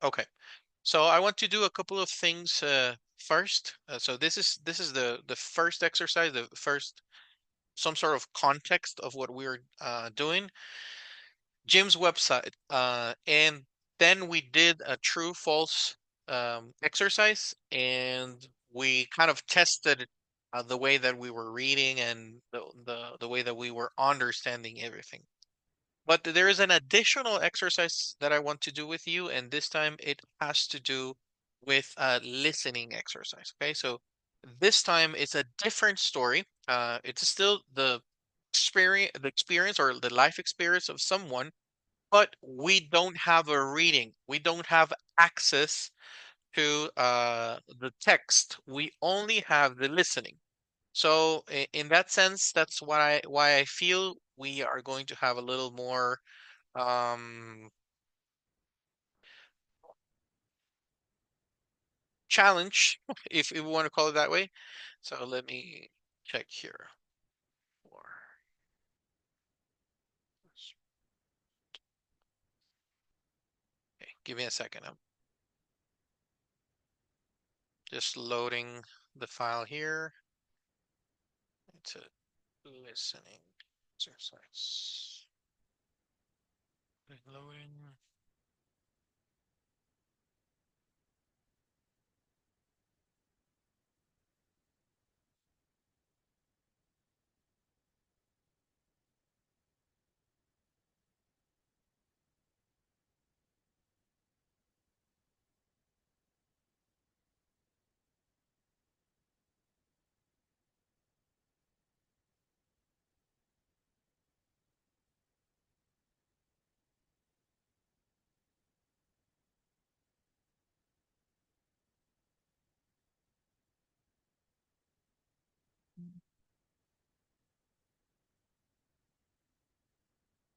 Okay. So I want to do a couple of things first. So this is the first exercise, the first some sort of context of what we're doing. Jim's website, and then we did a true false exercise, and we kind of tested the way that we were reading and the way that we were understanding everything. But there is an additional exercise that I want to do with you, and this time it has to do with a listening exercise. Okay, so this time it's a different story. It's still the experience or the life experience of someone, but we don't have a reading. We don't have access to the text. We only have the listening. So in that sense, that's why I feel we are going to have a little more um, challenge, if we want to call it that way. So let me check here. For okay, give me a second. I'm just loading the file here. It's a listening exercise. Loading.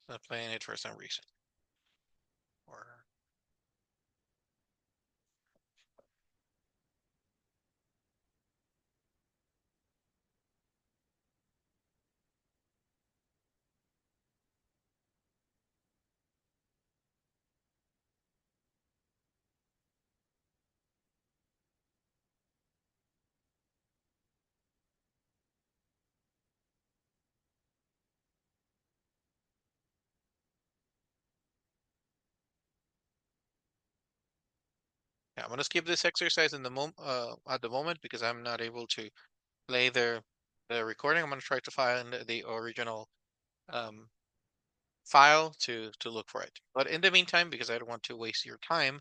Not playing it for some reason. Or yeah, I'm gonna skip this exercise in the at the moment because I'm not able to play the recording. I'm gonna try to find the original um, file to look for it. But in the meantime, because I don't want to waste your time,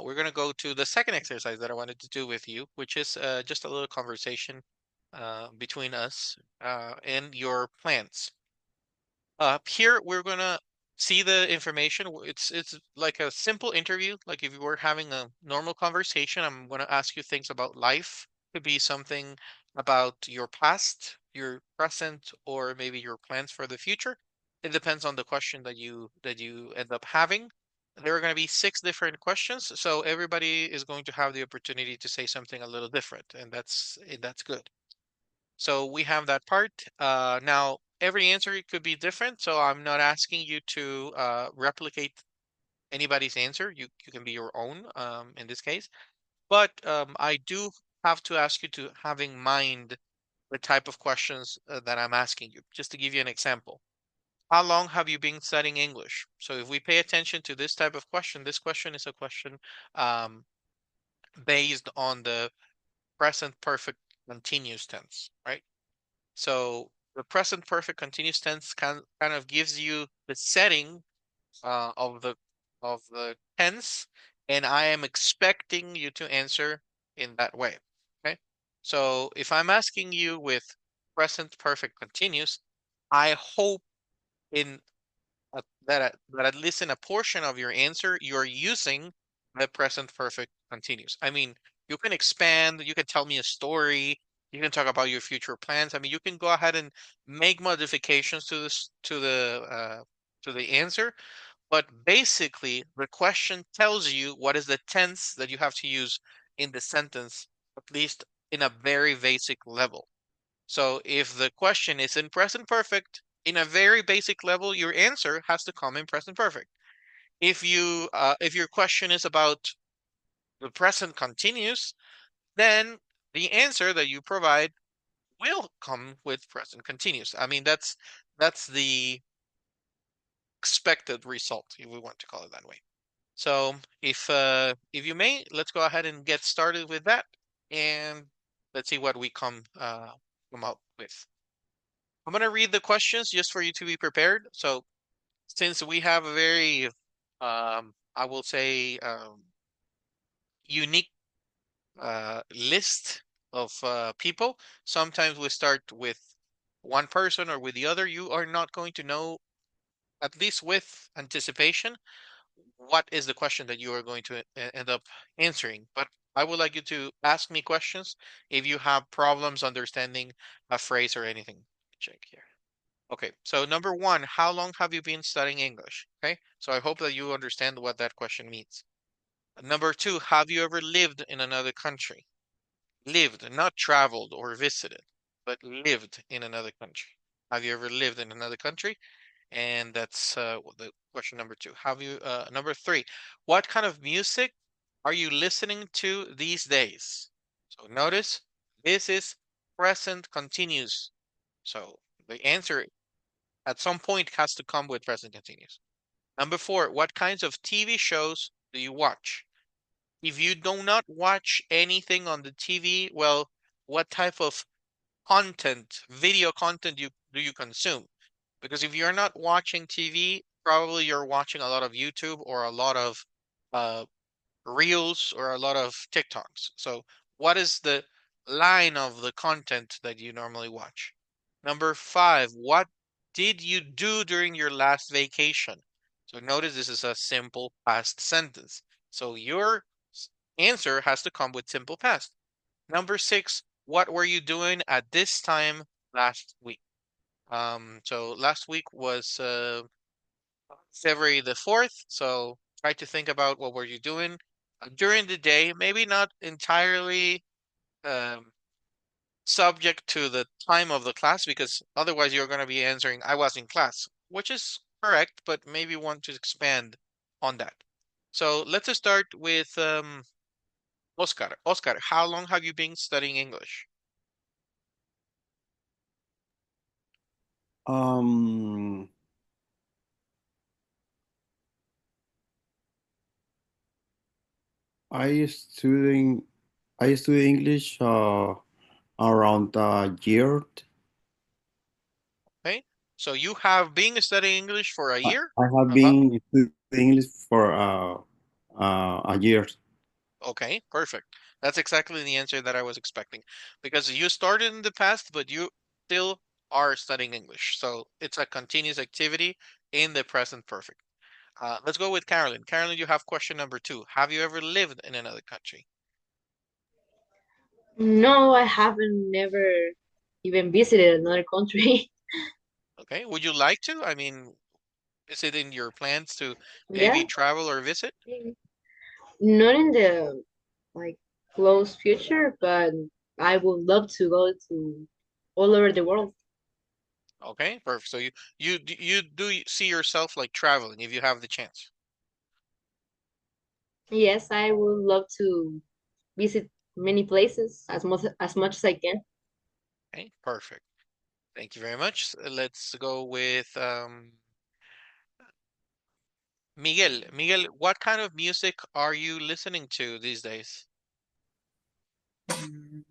we're gonna go to the second exercise that I wanted to do with you, which is just a little conversation between us and your plans. Here we're gonna see the information. It's like a simple interview, like if you were having a normal conversation. I'm gonna ask you things about life. Could be something about your past, your present, or maybe your plans for the future. It depends on the question that you end up having. There are going to be six different questions, so everybody is going to have the opportunity to say something a little different, and that's good. So we have that part. Now, every answer could be different, so I'm not asking you to replicate anybody's answer. You can be your own in this case. But I do have to ask you to have in mind the type of questions that I'm asking you. Just to give you an example, how long have you been studying English? So if we pay attention to this type of question, this question is a question um, based on the present perfect continuous tense, right? So the present perfect continuous tense kind of gives you the setting of the tense, and I am expecting you to answer in that way. Okay. So if I'm asking you with present perfect continuous, I hope in that at least in a portion of your answer, you're using the present perfect continuous. I mean, you can expand, you can tell me a story, you can talk about your future plans. I mean, you can go ahead and make modifications to this to the answer, but basically the question tells you what is the tense that you have to use in the sentence, at least in a very basic level. So if the question is in present perfect, in a very basic level, your answer has to come in present perfect. if your question is about the present continuous, then the answer that you provide will come with present continuous. I mean, that's the expected result, if we want to call it that way. So if you may, let's go ahead and get started with that, and let's see what we come up with. I'm gonna read the questions just for you to be prepared. So since we have a very I will say unique list of people, sometimes we start with one person or with the other. You are not going to know, at least with anticipation, what is the question that you are going to end up answering. But I would like you to ask me questions if you have problems understanding a phrase or anything. Check here. Okay, so number one, how long have you been studying English? Okay, so I hope that you understand what that question means. Number two, have you ever lived in another country? Lived, not traveled or visited, but lived in another country. Have you ever lived in another country? And that's the question number two. Have you number three, what kind of music are you listening to these days? So notice this is present continuous. So the answer at some point has to come with present continuous. Number four, what kinds of TV shows do you watch? If you do not watch anything on the TV, well, what type of content, video content do you consume? Because if you're not watching TV, probably you're watching a lot of YouTube or a lot of uh, Reels or a lot of TikToks. So, what is the line of the content that you normally watch? Number five, what did you do during your last vacation? So, notice this is a simple past sentence. So, your answer has to come with simple past. Number six, what were you doing at this time last week? So last week was February the 4th. So try to think about what were you doing during the day, maybe not entirely um, subject to the time of the class, because otherwise you're going to be answering, I was in class, which is correct, but maybe want to expand on that. So let's just start with Oscar. Oscar, how long have you been studying English? Um, I studying I study English around a year. Okay. So you have been studying English for a year? I have About been studying English for a year. Okay, perfect. That's exactly the answer that I was expecting. Because you started in the past, but you still are studying English. So it's a continuous activity in the present perfect. Let's go with Carolyn. Carolyn, you have question number two. Have you ever lived in another country? No, I haven't never even visited another country. Okay. Would you like to? I mean, is it in your plans to maybe Yeah, travel or visit? not in the like close future, but I would love to go to all over the world. Okay, perfect. So you do see yourself like traveling if you have the chance. Yes, I would love to visit many places as much as I can. Okay, perfect. Thank you very much. Let's go with Miguel. Miguel, what kind of music are you listening to these days? Mm,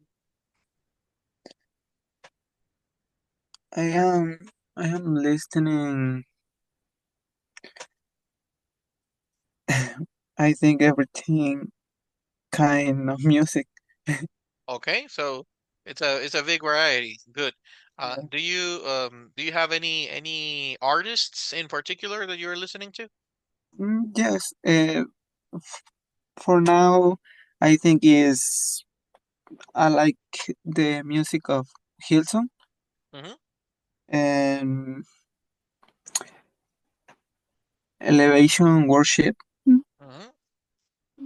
I am I am listening. I think everything kind of music. Okay, so it's a big variety. Good. Yeah. Do you have any artists in particular that you're listening to? Yes. For now, I think is I like the music of Hilson Mm-hmm. and Elevation Worship. Mm, Mm-hmm.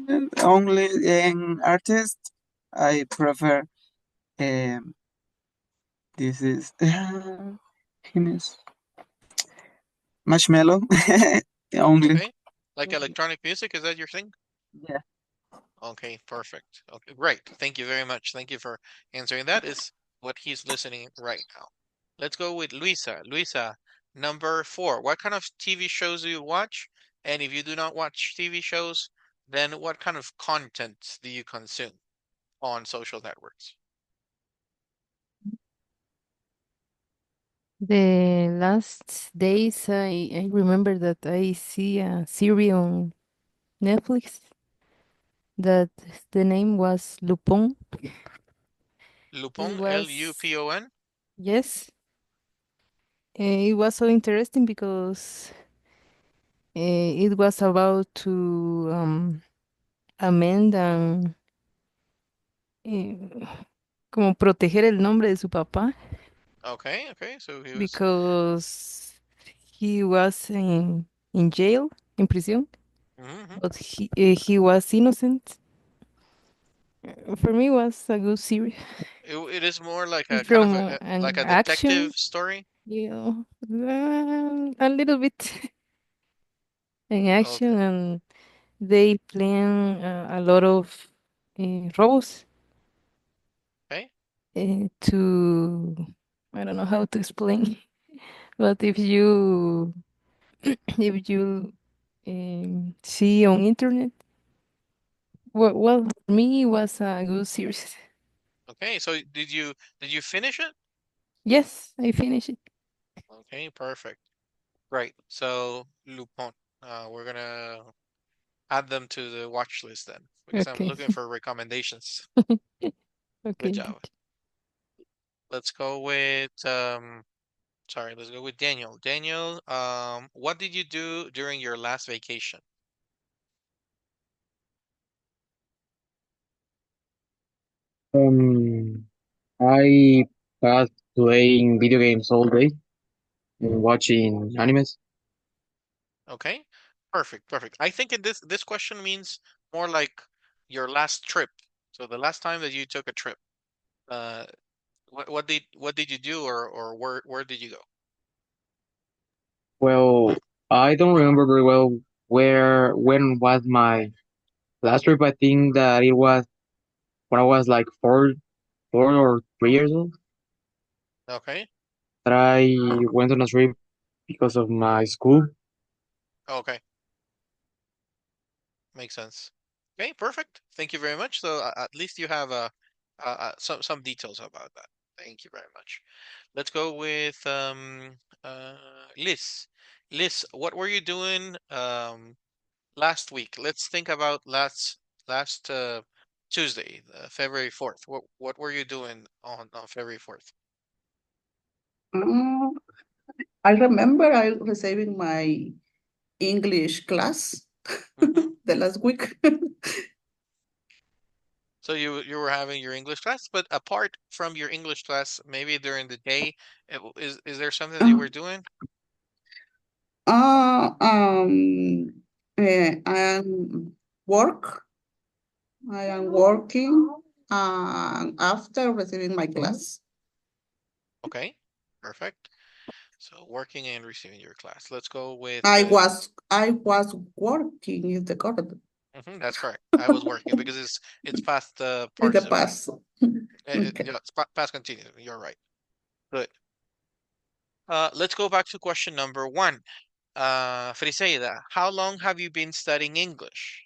and only an artist I prefer. Um, this is his Marshmello only. Okay. Like Mm, electronic music, is that your thing? yeah. Okay, perfect. Okay, great. Thank you very much. Thank you for answering. That is what he's listening right now. Let's go with Luisa. Luisa, number 4. What kind of TV shows do you watch? And if you do not watch TV shows, then what kind of content do you consume on social networks? The last days, I remember that I see a series on Netflix that the name was Lupin. It Lupon, was, Lupon? yes, it was so interesting because it was about to amend and eh, como proteger el nombre de su papá Okay, okay. So he was because he was in jail, in prison, mhm. but he was innocent. For me, it was a good series. It is more like a kind of From like an a action, detective story. a little bit in action, Okay. and they plan a lot of roles Okay. to, I don't know how to explain, but if you see on internet, well, for me, it was a good series. Okay. So did you finish it? Yes, I finished it. Okay, perfect. Great. So Lupin, we're gonna add them to the watch list then because I'm Okay. looking for recommendations. Good Okay. job. Let's go with sorry, let's go with Daniel. Daniel, what did you do during your last vacation? Um, I passed playing video games all day and watching animes. Okay, perfect, perfect. I think in this question means more like your last trip. So the last time that you took a trip, uh, what did you do or where did you go? Well, I don't remember very well when was my last trip. I think that it was when I was like 4 or 3 years old. Okay, That I went on a trip because of my school. okay, makes sense. Okay, perfect. Thank you very much. So at least you have some details about that. Thank you very much. Let's go with Liz. Liz, what were you doing last week? Let's think about last Tuesday, February 4th. What were you doing on February 4th? Mm, I remember I receiving my English class Hmm. the last week. So you were having your English class, but apart from your English class, maybe during the day, is there something that you Uh, were doing? uh, um, I am work. I am working after receiving my class. Okay, perfect. So working and receiving your class. Let's go with I was working in the corridor that's correct. I was working because it's past the in the participle. past. Okay. Yeah, it's past continuous. You're right. Good. Let's go back to question number 1. Friseida, how long have you been studying English?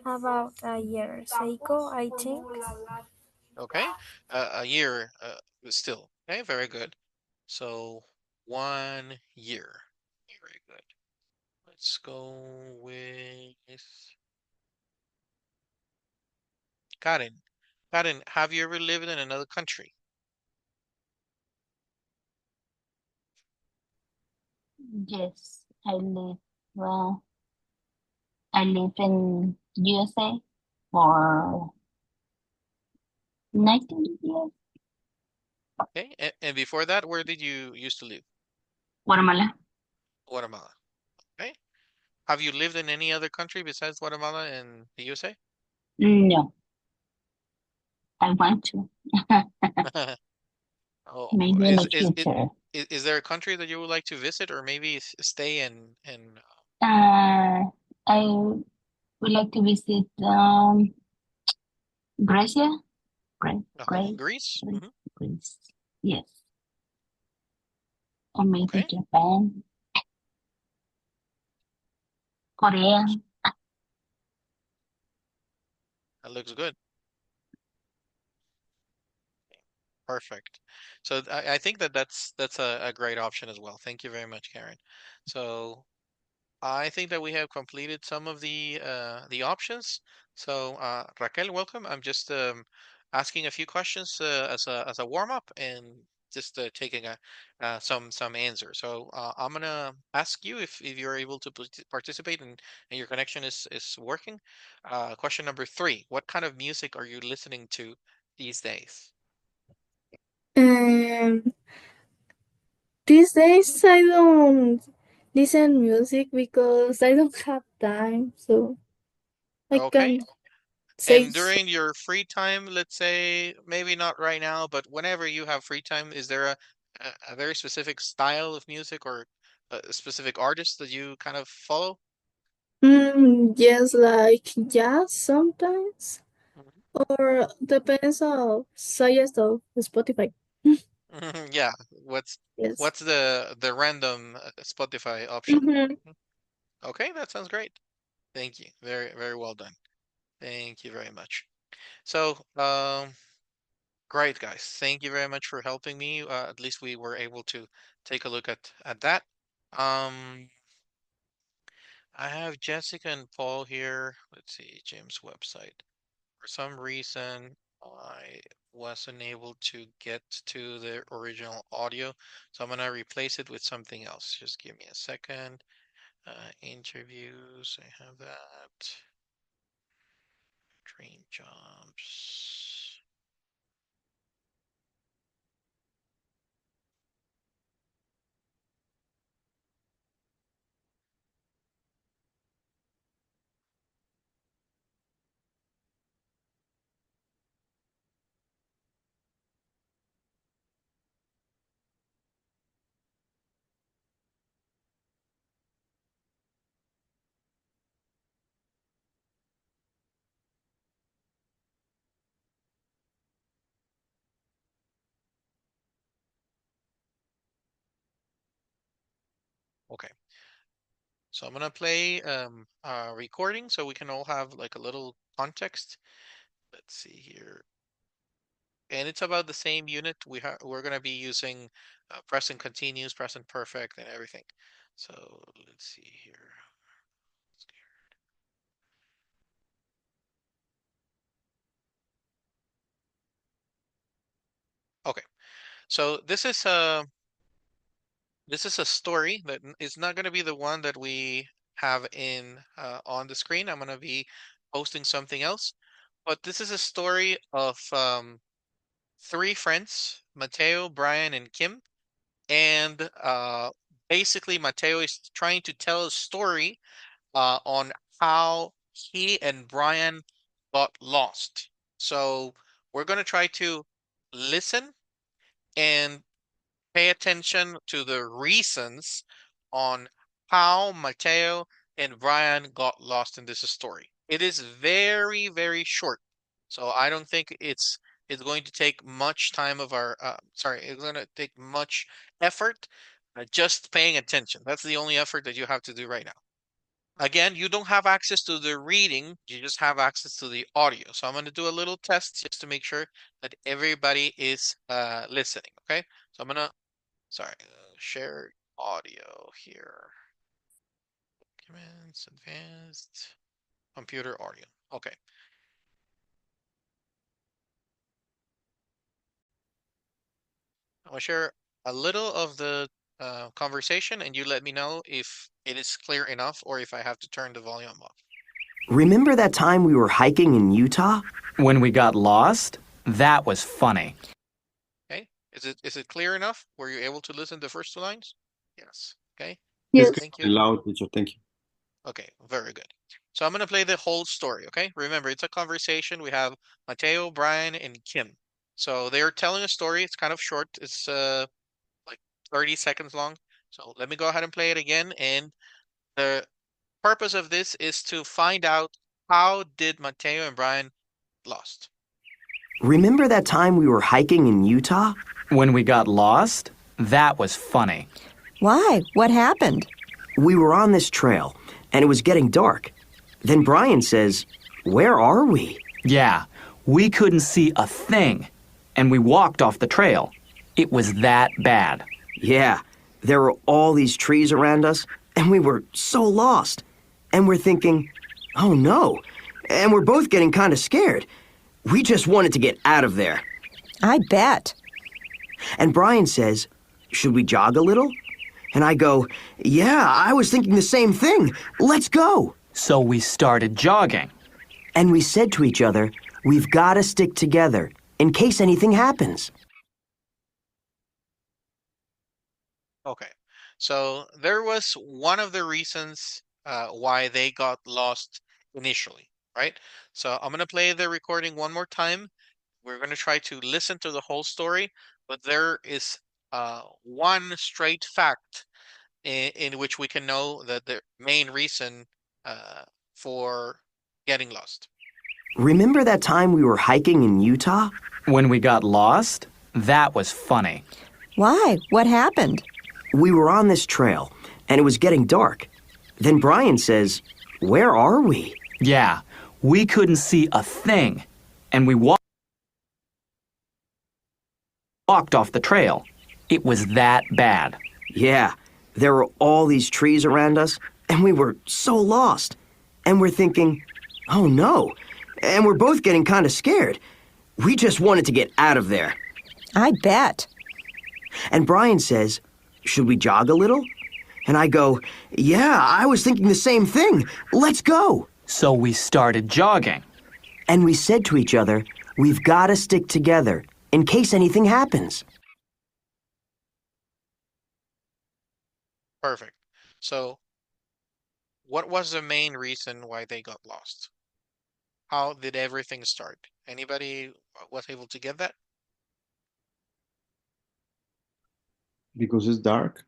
About a year ago, I think. Okay, a year still. Okay, very good. So 1 year. Very good. Let's go with Karen. Karen, have you ever lived in another country? Yes, well, I live in USA for 19 years. Okay, and before that, where did you used to live? Guatemala. Guatemala. Okay. Have you lived in any other country besides Guatemala and the USA? No, I want to. Oh, maybe in the future. is there a country that you would like to visit or maybe stay in I would like to visit Grecia. Great, Greece? Greece. Yes. Or maybe Okay. Japan, Korea. That looks good. Perfect. So I think that's a great option as well. Thank you very much, Karen. So I think that we have completed some of the options. So Raquel, welcome. I'm just asking a few questions as a warm up and just taking some answers. So I'm gonna ask you if you're able to participate and your connection is working. Question number 3: What kind of music are you listening to these days? Um, these days I don't listen music because I don't have time, so I Okay. can say And during your free time, let's say maybe not right now, but whenever you have free time, is there a very specific style of music or a specific artist that you kind of follow? yes, like jazz sometimes, Mhm. or depends of suggest of Spotify. Yeah, what's Yes. what's the random Spotify option? Mm-hmm. Mhm. Okay, that sounds great. Thank you. Very, very well done. Thank you very much. So, great guys. Thank you very much for helping me. At least we were able to take a look at that. Um, I have Jessica and Paul here. Let's see, Jim's website. For some reason, I wasn't able to get to the original audio, so I'm gonna replace it with something else. Just give me a second. Interviews, I have that. Dream jobs. Okay. So I'm gonna play a recording so we can all have like a little context. Let's see here. And it's about the same unit. We're gonna be using present continuous, present perfect, and everything. So let's see here. Okay, so this is a story that is not gonna be the one that we have in on the screen. I'm gonna be posting something else, but this is a story of three friends, Mateo, Brian, and Kim. And basically Mateo is trying to tell a story on how he and Brian got lost. So we're going to try to listen and pay attention to the reasons on how Mateo and Brian got lost in this story. It is very, very short. So I don't think it's going to take much time of our sorry, it's going to take much effort just paying attention. That's the only effort that you have to do right now. Again, you don't have access to the reading, you just have access to the audio. So I'm going to do a little test just to make sure that everybody is listening, okay? So I'm going to sorry, share audio here. Documents, advanced, computer audio. Okay. I'm gonna share a little of the conversation and you let me know if it is clear enough or if I have to turn the volume off. Remember that time we were hiking in Utah? When we got lost? That was funny. Okay. Is it clear enough? Were you able to listen to the first two lines? Yes. Okay. It's Thank you. very loud, teacher. Thank you. Okay, very good. So I'm going to play the whole story, okay? Remember, it's a conversation. We have Mateo, Brian, and Kim. So they're telling a story. It's kind of short. It's like 30 seconds long. So let me go ahead and play it again. And the purpose of this is to find out how did Mateo and Brian lost. Remember that time we were hiking in Utah? When we got lost? That was funny. Why? What happened? We were on this trail, and it was getting dark. Then Brian says, "Where are we?" Yeah, we couldn't see a thing, and we walked off the trail. It was that bad. Yeah, there were all these trees around us, and we were so lost. And we're thinking, oh no. And we're both getting kind of scared. We just wanted to get out of there. I bet. And Brian says, "Should we jog a little?" And I go, "Yeah, I was thinking the same thing. Let's go." So we started jogging. And we said to each other, "We've got to stick together in case anything happens." Okay, so there was one of the reasons why they got lost initially, right? So I'm gonna play the recording one more time. We're gonna try to listen to the whole story, but there is one straight fact in which we can know that the main reason for getting lost. Remember that time we were hiking in Utah? When we got lost? That was funny. Why? What happened? We were on this trail, and it was getting dark. Then Brian says, "Where are we?" Yeah, we couldn't see a thing, and we walked off the trail. It was that bad. Yeah, there were all these trees around us, and we were so lost. And we're thinking, oh no. And we're both getting kind of scared. We just wanted to get out of there. I bet. And Brian says, "Should we jog a little?" And I go, "Yeah, I was thinking the same thing. Let's go." So we started jogging. And we said to each other, "We've got to stick together in case anything happens." Perfect. So what was the main reason why they got lost? How did everything start? Anybody was able to get that? Because it's dark.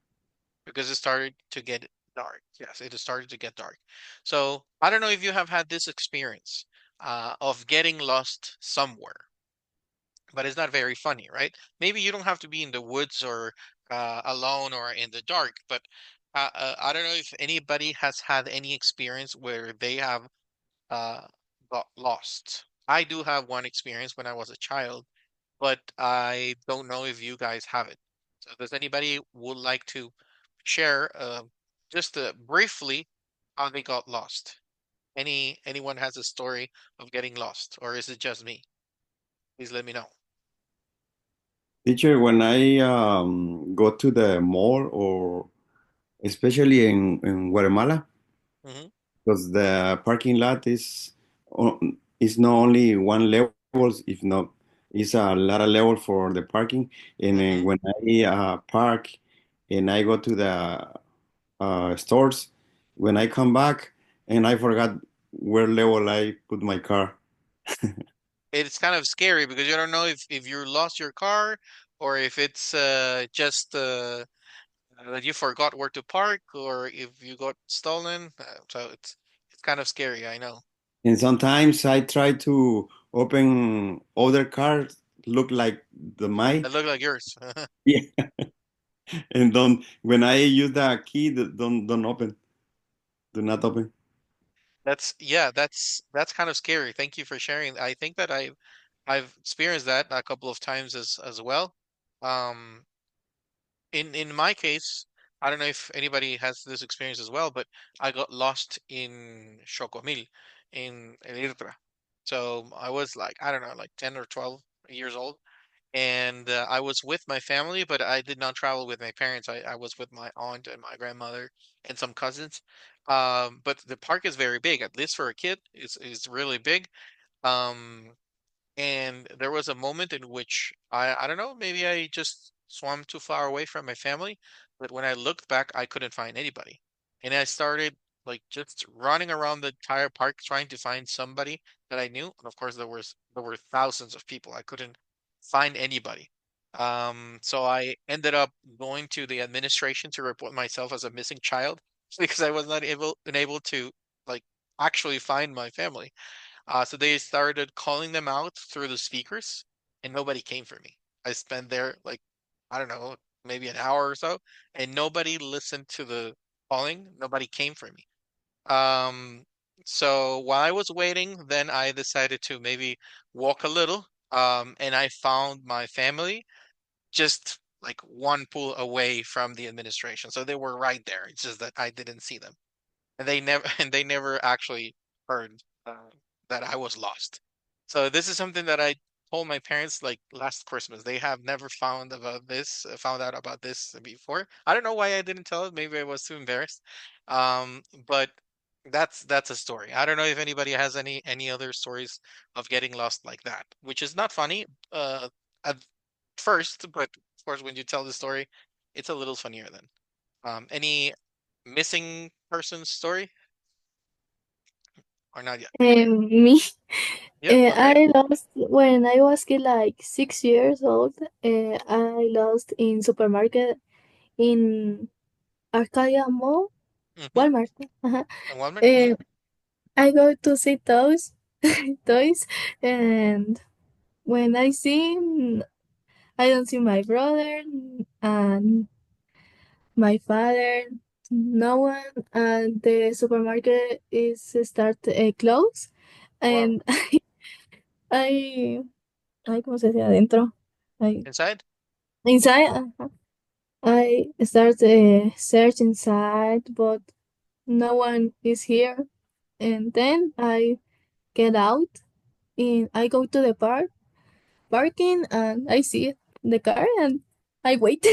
Because it started to get dark. Yes, it started to get dark. So I don't know if you have had this experience of getting lost somewhere, but it's not very funny, right? Maybe you don't have to be in the woods or alone or in the dark, but I don't know if anybody has had any experience where they have uh, got lost. I do have one experience when I was a child, but I don't know if you guys have it. So does anybody would like to share just briefly how they got lost? Anyone has a story of getting lost, or is it just me? Please let me know. Teacher, when I go to the mall or especially in Guatemala, Hmm. because the parking lot is not only one level, if not, it's a lot of level for the parking. And then Hmm. when I park and I go to the stores, when I come back and I forgot where level I put my car. It's kind of scary because you don't know if you lost your car or if it's just that you forgot where to park or if you got stolen. So it's kind of scary, I know. And sometimes I try to open other cars, look like the my. That look like yours. Yeah. And don't when I use the key, don't open. Do not open. That's kind of scary. Thank you for sharing. I think that I've experienced that a couple of times as well. Um, in my case, I don't know if anybody has this experience as well, but I got lost in Chocomil in El Irtra. So I was like, I don't know, like 10 or 12 years old. And I was with my family, but I did not travel with my parents. I was with my aunt and my grandmother and some cousins. But the park is very big, at least for a kid, is really big. Um, and there was a moment in which I don't know, maybe I just swam too far away from my family, but when I looked back, I couldn't find anybody. And I started like just running around the entire park trying to find somebody that I knew. And of course there were thousands of people. I couldn't find anybody. So I ended up going to the administration to report myself as a missing child because I was not able to like actually find my family. So they started calling them out through the speakers, and nobody came for me. I spent there like, I don't know, maybe an hour or so, and nobody listened to the calling. Nobody came for me. Um, so while I was waiting, then I decided to maybe walk a little. And I found my family just like one pool away from the administration. So they were right there. It's just that I didn't see them, and they never and they never actually heard that I was lost. So this is something that I told my parents like last Christmas. They have never found out about this before. I don't know why I didn't tell it. Maybe I was too embarrassed. But that's a story. I don't know if anybody has any other stories of getting lost like that, which is not funny at first, but of course when you tell the story, it's a little funnier then. Any missing person story or not yet? Me, Yep. Okay. I lost when I was kid, like 6 years old. I lost in supermarket in Arcadia Mall, Mm-hmm. Walmart. Uh-huh. And Walmart. Uh, I go to see toys, and when I see, I don't see my brother and my father, no one, and the supermarket is start close, Wow. and I, ay, ¿cómo se dice adentro? I Inside? inside. I start search inside, but no one is here, and then I get out and I go to the parking, and I see the car, and I wait.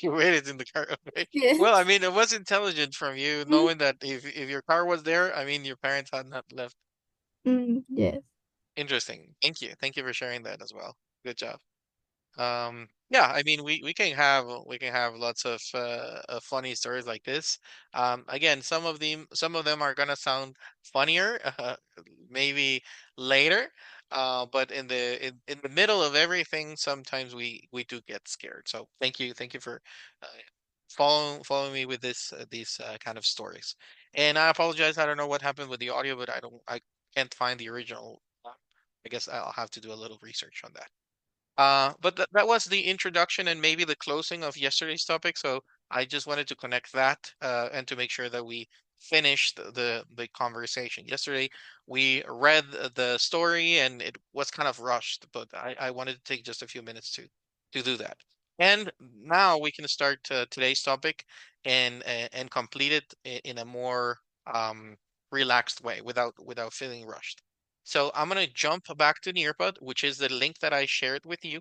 You waited in the car. Okay. Well, I Yes. mean, it was intelligent from you knowing that if your car was there, I mean, your parents had not left. Yes. Interesting. Thank you. Thank you for sharing that as well. Good job. Yeah, I mean, we can have lots of funny stories like this. Again, some of them are gonna sound funnier, maybe later. But in the middle of everything, sometimes we do get scared. So thank you for uh, following me with these kind of stories. And I apologize, I don't know what happened with the audio, but I can't find the original. I guess I'll have to do a little research on that. But that was the introduction and maybe the closing of yesterday's topic. So I just wanted to connect that and to make sure that we finished the conversation. Yesterday we read the story and it was kind of rushed, but I wanted to take just a few minutes to do that. And now we can start today's topic and complete it in a more relaxed way without feeling rushed. So I'm gonna jump back to Nearpod, which is the link that I shared with you.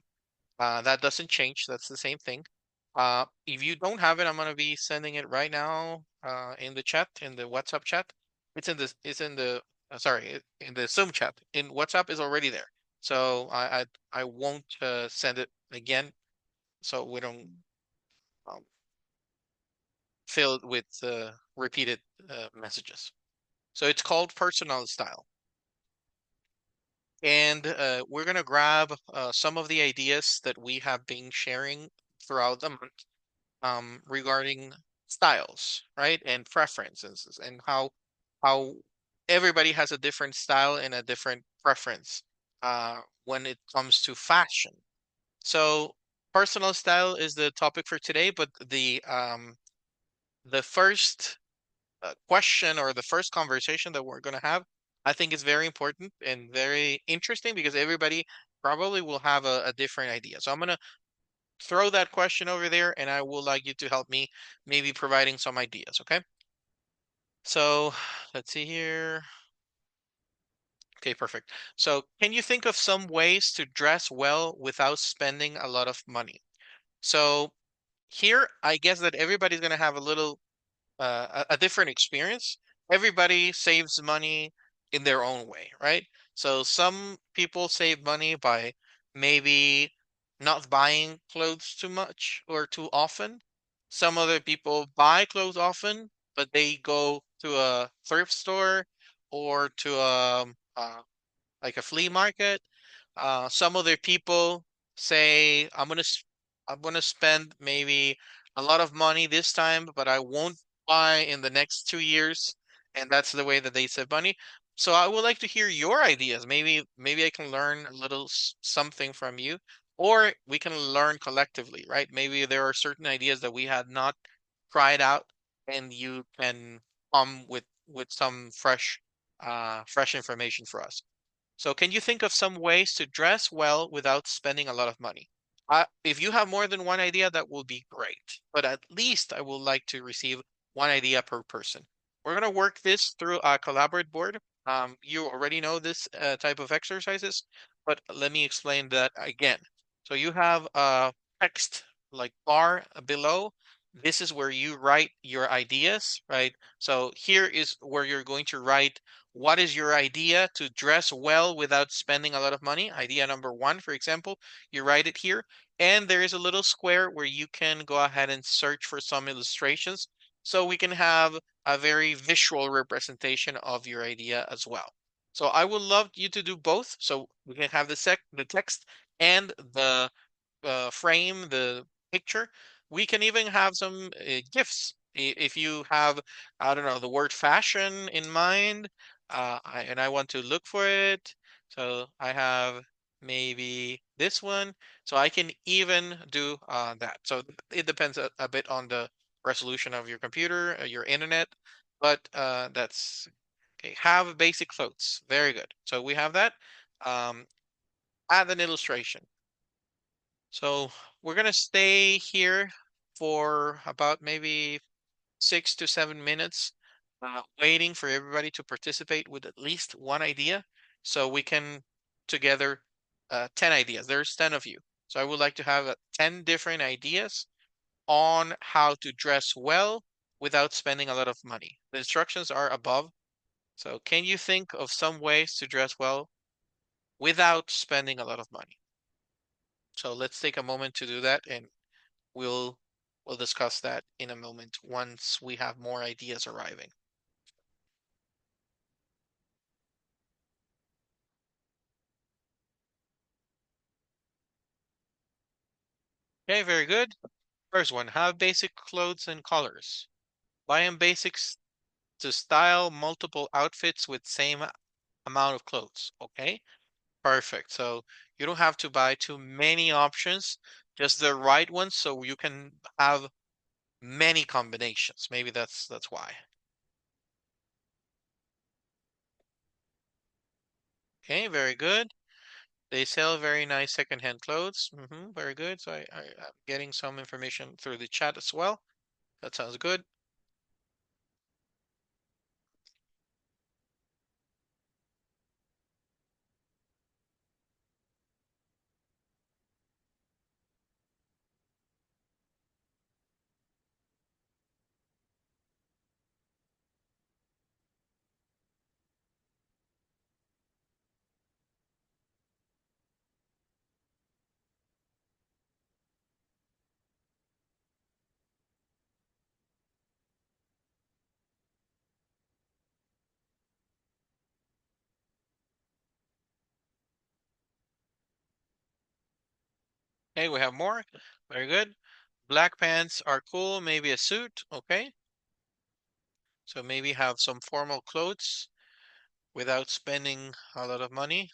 That doesn't change. That's the same thing. If you don't have it, I'm gonna be sending it right now in the chat, in the WhatsApp chat. In the Zoom chat. In WhatsApp is already there. So I won't send it again, so we don't um, fill it with repeated messages. So it's called Personal Style. And we're going to grab some of the ideas that we have been sharing throughout the month regarding styles, right? And preferences and how everybody has a different style and a different preference when it comes to fashion. So personal style is the topic for today, but the first question or the first conversation that we're going to have, I think is very important and very interesting because everybody probably will have a different idea. So I'm going to throw that question over there and I would like you to help me maybe providing some ideas, okay? So let's see here. Okay, perfect. So can you think of some ways to dress well without spending a lot of money? So here, I guess that everybody's going to have a little a different experience. Everybody saves money in their own way, right? So some people save money by maybe not buying clothes too much or too often. Some other people buy clothes often, but they go to a thrift store or to like a flea market. Some other people say I'm gonna spend maybe a lot of money this time, but I won't buy in the next 2 years, and that's the way that they save money. So I would like to hear your ideas. Maybe I can learn a little something from you, or we can learn collectively, right? Maybe there are certain ideas that we had not tried out, and you can come with some fresh information for us. So can you think of some ways to dress well without spending a lot of money? If you have more than one idea, that will be great. But at least I would like to receive one idea per person. We're going to work this through a collaborate board. You already know this type of exercises, but let me explain that again. So you have a text like bar below. This is where you write your ideas, right? So here is where you're going to write what is your idea to dress well without spending a lot of money? Idea number one, for example, you write it here. And there is a little square where you can go ahead and search for some illustrations so we can have a very visual representation of your idea as well. So I would love you to do both so we can have the text and the frame, the picture. We can even have some GIFs. If you have, I don't know, the word fashion in mind, and I want to look for it. So I have maybe this one. So I can even do that. So it depends a bit on the resolution of your computer, your internet, but that's okay. Have basic clothes. Very good. So we have that. Um, Add an illustration. So we're gonna stay here for about maybe 6 to 7 minutes, waiting for everybody to participate with at least one idea, so we can together 10 ideas. There's 10 of you, so I would like to have 10 different ideas on how to dress well without spending a lot of money. The instructions are above. So can you think of some ways to dress well without spending a lot of money? So let's take a moment to do that, and we'll discuss that in a moment once we have more ideas arriving. Okay, very good. First one, have basic clothes and colors. Buy in basics to style multiple outfits with same amount of clothes. Okay, perfect. So you don't have to buy too many options, just the right ones so you can have many combinations. Maybe that's why. Okay, very good. They sell very nice secondhand clothes. Very good. So I'm getting some information through the chat as well. That sounds good. Okay, we have more. Very good. Black pants are cool. Maybe a suit. Okay. So maybe have some formal clothes without spending a lot of money.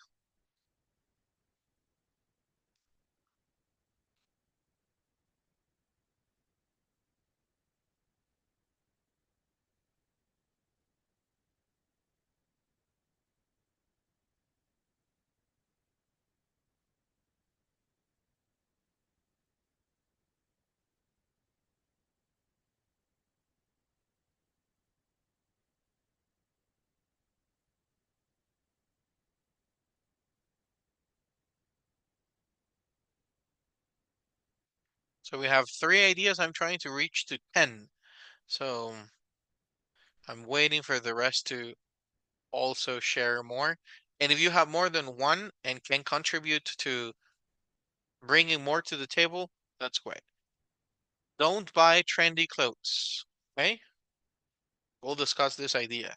So we have 3 ideas. I'm trying to reach to 10. So I'm waiting for the rest to also share more. And if you have more than one and can contribute to bringing more to the table, that's great. Don't buy trendy clothes. Okay? We'll discuss this idea.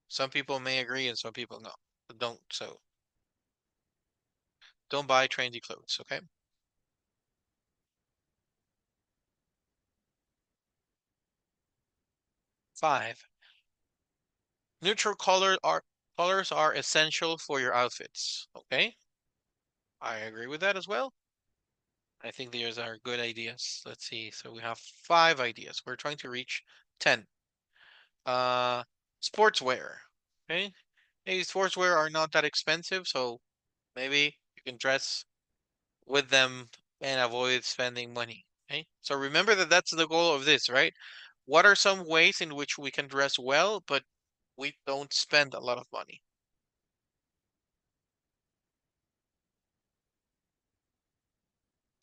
Some people may agree and some people no. Don't. So don't buy trendy clothes, okay? Five, neutral colors are essential for your outfits, okay? I agree with that as well. I think these are good ideas. Let's see. So we have 5 ideas. We're trying to reach 10. Uh, sportswear. Okay. Hey, sportswear are not that expensive, so maybe you can dress with them and avoid spending money. Okay. So remember that that's the goal of this, right? What are some ways in which we can dress well, but we don't spend a lot of money?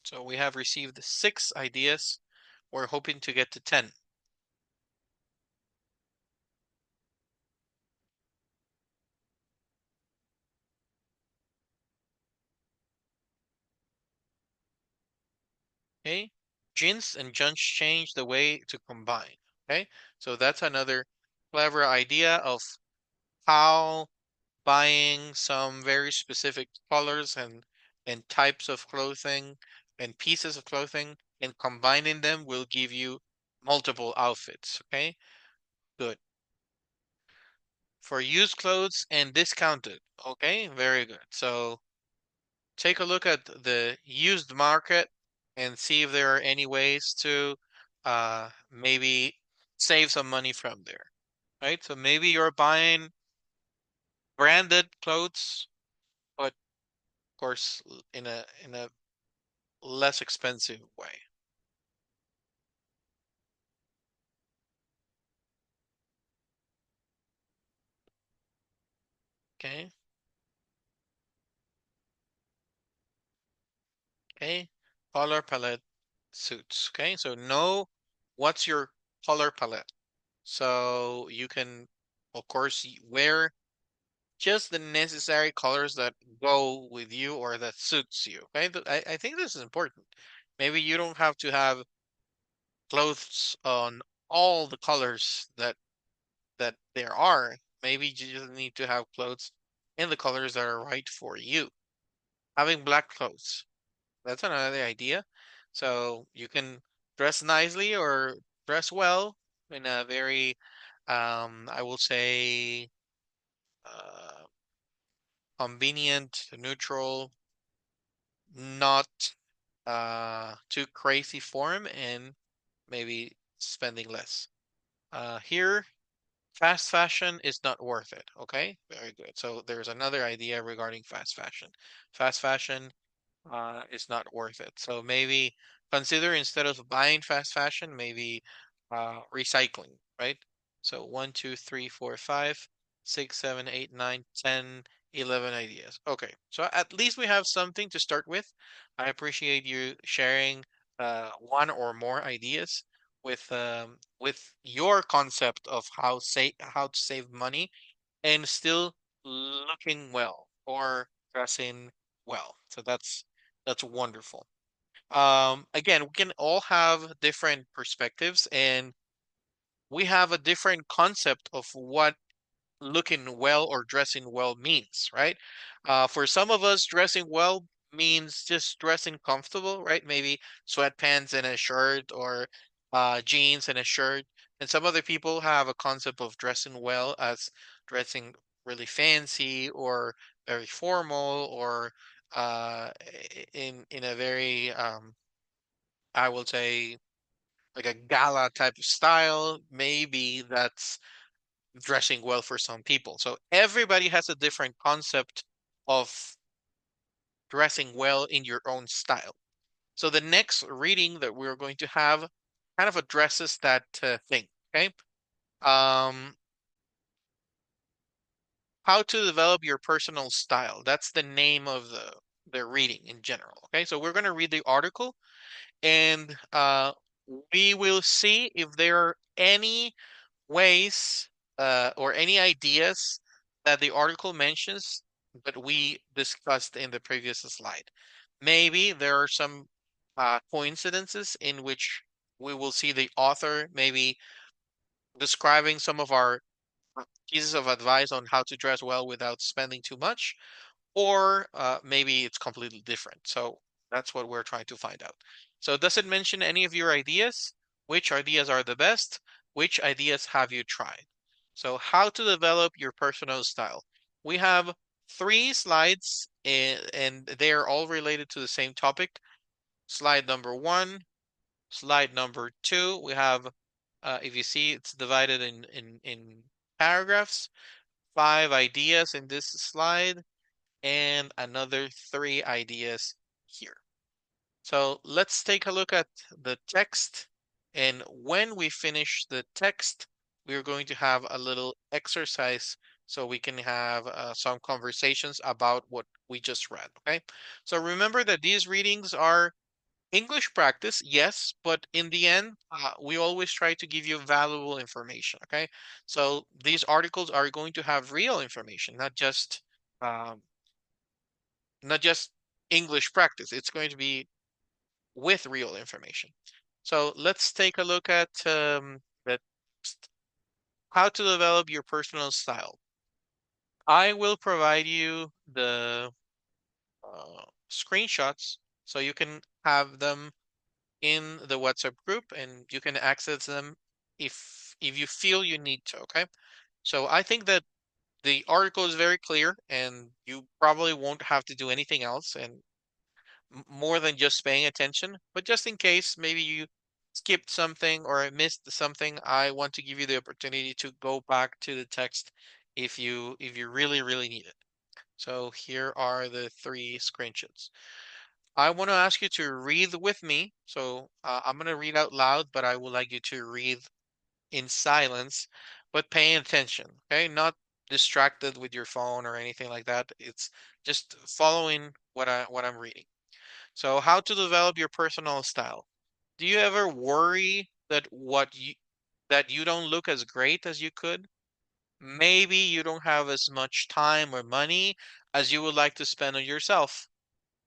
So we have received 6 ideas. We're hoping to get to 10. Okay, jeans and junks change the way to combine. Okay, so that's another clever idea of how buying some very specific colors and types of clothing and pieces of clothing and combining them will give you multiple outfits. Okay, good. For used clothes and discounted. Okay, very good. So take a look at the used market and see if there are any ways to maybe save some money from there, right? So maybe you're buying branded clothes, but of course in a less expensive way. Okay. Okay. Color palette suits. Okay. So know what's your color palette. So you can, of course, wear just the necessary colors that go with you or that suits you. Okay, I think this is important. Maybe you don't have to have clothes on all the colors that there are. Maybe you just need to have clothes in the colors that are right for you. Having black clothes, that's another idea. So you can dress nicely or dress well in a very, I will say, uh, convenient, neutral, not too crazy form, and maybe spending less. Here, fast fashion is not worth it. Okay, very good. So there's another idea regarding fast fashion. Fast fashion is not worth it. So maybe consider, instead of buying fast fashion, maybe recycling, right? So 1, 2, 3, 4, 5, 6, 7, 8, 9, 10, 11 ideas. Okay, so at least we have something to start with. I appreciate you sharing one or more ideas with your concept of how to save money and still looking well or dressing well. So that's wonderful. Again, we can all have different perspectives and we have a different concept of what looking well or dressing well means, right? For some of us, dressing well means just dressing comfortable, right? Maybe sweatpants and a shirt or jeans and a shirt. And some other people have a concept of dressing well as dressing really fancy or very formal or in a very I will say like a gala type of style. Maybe that's dressing well for some people. So everybody has a different concept of dressing well in your own style. So the next reading that we're going to have kind of addresses that thing. Okay. Um, how to develop your personal style. That's the name of the reading in general. Okay. So we're going to read the article and we will see if there are any ways or any ideas that the article mentions that we discussed in the previous slide. Maybe there are some coincidences in which we will see the author maybe describing some of our pieces of advice on how to dress well without spending too much, or maybe it's completely different. So that's what we're trying to find out. So does it mention any of your ideas? Which ideas are the best? Which ideas have you tried? So how to develop your personal style. We have 3 slides and they're all related to the same topic. Slide number 1, slide number 2, we have, if you see, it's divided in paragraphs, 5 ideas in this slide, and another 3 ideas here. So let's take a look at the text. And when we finish the text, we're going to have a little exercise so we can have some conversations about what we just read, okay? So remember that these readings are English practice, yes, but in the end, we always try to give you valuable information, okay? So these articles are going to have real information, um, not just English practice. It's going to be with real information. So let's take a look at the how to develop your personal style. I will provide you the screenshots so you can have them in the WhatsApp group and you can access them if you feel you need to, okay? So I think that the article is very clear and you probably won't have to do anything else and more than just paying attention, but just in case maybe you skipped something or missed something, I want to give you the opportunity to go back to the text if you really need it. So here are the 3 screenshots. I want to ask you to read with me. So I'm going to read out loud, but I would like you to read in silence, but paying attention, okay? Not distracted with your phone or anything like that. It's just following what I'm reading. So how to develop your personal style. Do you ever worry that that you don't look as great as you could? Maybe you don't have as much time or money as you would like to spend on yourself.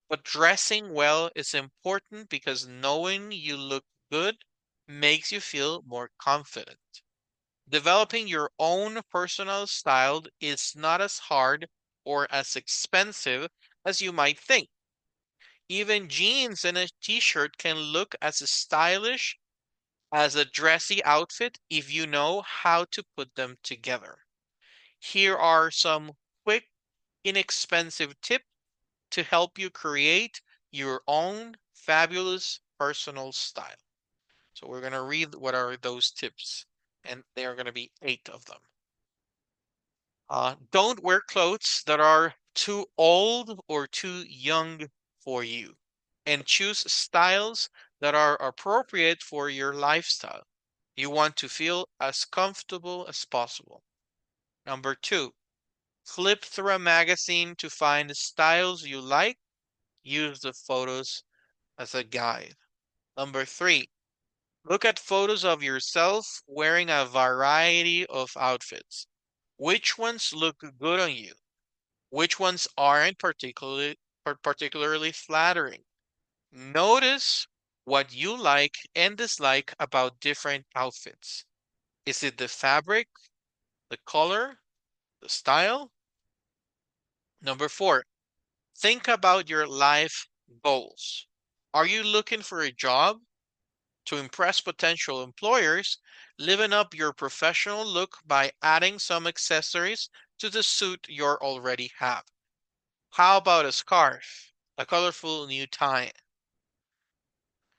But dressing well is important because knowing you look good makes you feel more confident. Developing your own personal style is not as hard or as expensive as you might think. Even jeans and a t-shirt can look as stylish as a dressy outfit if you know how to put them together. Here are some quick, inexpensive tips to help you create your own fabulous personal style. So we're going to read what are those tips, and there are going to be 8 of them. Don't wear clothes that are too old or too young for you, and choose styles that are appropriate for your lifestyle. You want to feel as comfortable as possible. Number 2, flip through a magazine to find styles you like. Use the photos as a guide. Number 3, look at photos of yourself wearing a variety of outfits. Which ones look good on you? Which ones aren't particularly flattering? Notice what you like and dislike about different outfits. Is it the fabric, the color, the style? Number 4, think about your life goals. Are you looking for a job? To impress potential employers, liven up your professional look by adding some accessories to the suit you already have. How about a scarf, a colorful new tie?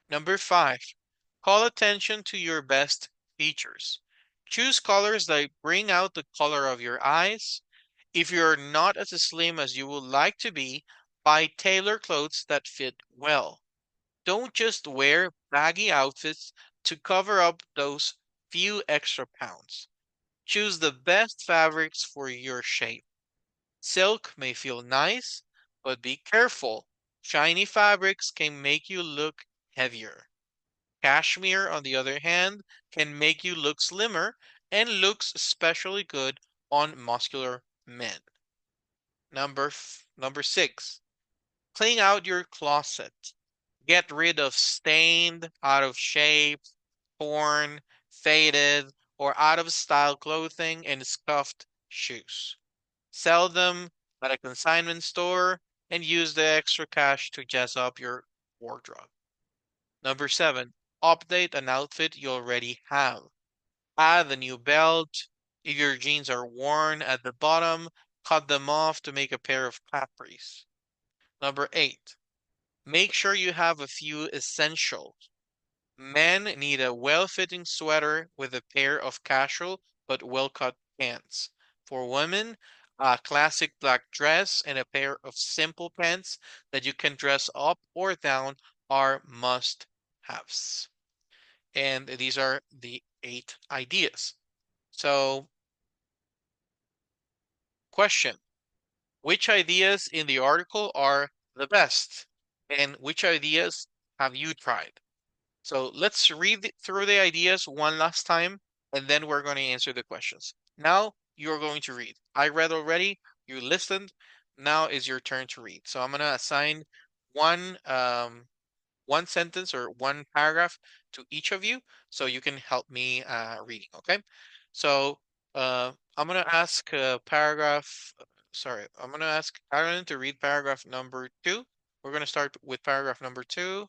Number 5, call attention to your best features. Choose colors that bring out the color of your eyes. If you're not as slim as you would like to be, buy tailored clothes that fit well. Don't just wear baggy outfits to cover up those few extra pounds. Choose the best fabrics for your shape. Silk may feel nice, but be careful. Shiny fabrics can make you look heavier. Cashmere, on the other hand, can make you look slimmer and looks especially good on muscular men. Number 6, clean out your closet. Get rid of stained, out of shape, torn, faded, or out of style clothing and scuffed shoes. Sell them at a consignment store, and use the extra cash to jazz up your wardrobe. Number 7, update an outfit you already have. Add a new belt. If your jeans are worn at the bottom, cut them off to make a pair of capris. Number 8, make sure you have a few essentials. Men need a well-fitting sweater with a pair of casual but well-cut pants. For women, a classic black dress and a pair of simple pants that you can dress up or down are must-haves. And these are the 8 ideas. So, question, which ideas in the article are the best? And which ideas have you tried? So let's read through the ideas one last time, and then we're going to answer the questions. Now you're going to read. I read already, you listened, now is your turn to read. So I'm going to assign one sentence or one paragraph to each of you so you can help me reading, okay? So I'm going to ask I'm going to ask Aaron to read paragraph number 2. We're going to start with paragraph number 2,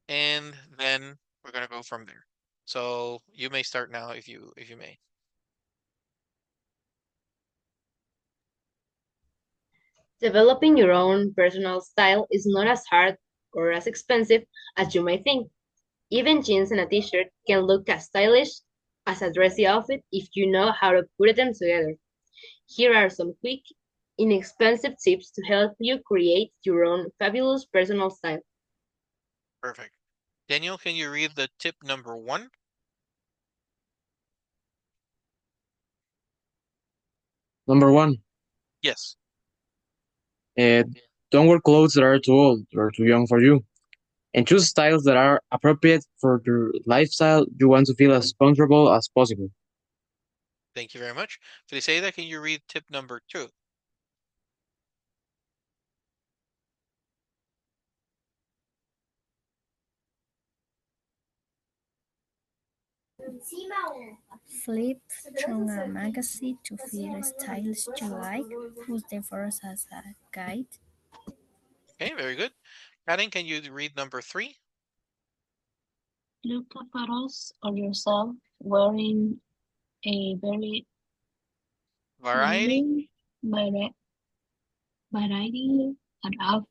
and then we're going to go from there. So you may start now if you may. Developing your own personal style is not as hard or as expensive as you might think. Even jeans and a t-shirt can look as stylish as a dressy outfit if you know how to put them together. Here are some quick, inexpensive tips to help you create your own fabulous personal style. Perfect. Daniel, can you read the tip number 1? Number 1, Yes. don't wear clothes that are too old or too young for you. And choose styles that are appropriate for the lifestyle you want to feel as comfortable as possible. Thank you very much. Friseida, can you read tip number 2? Flip through a magazine to find styles you like. Use the first as a guide. Okay, very good. Karen, can you read number 3? Look at photos of yourself wearing a Variety? variety of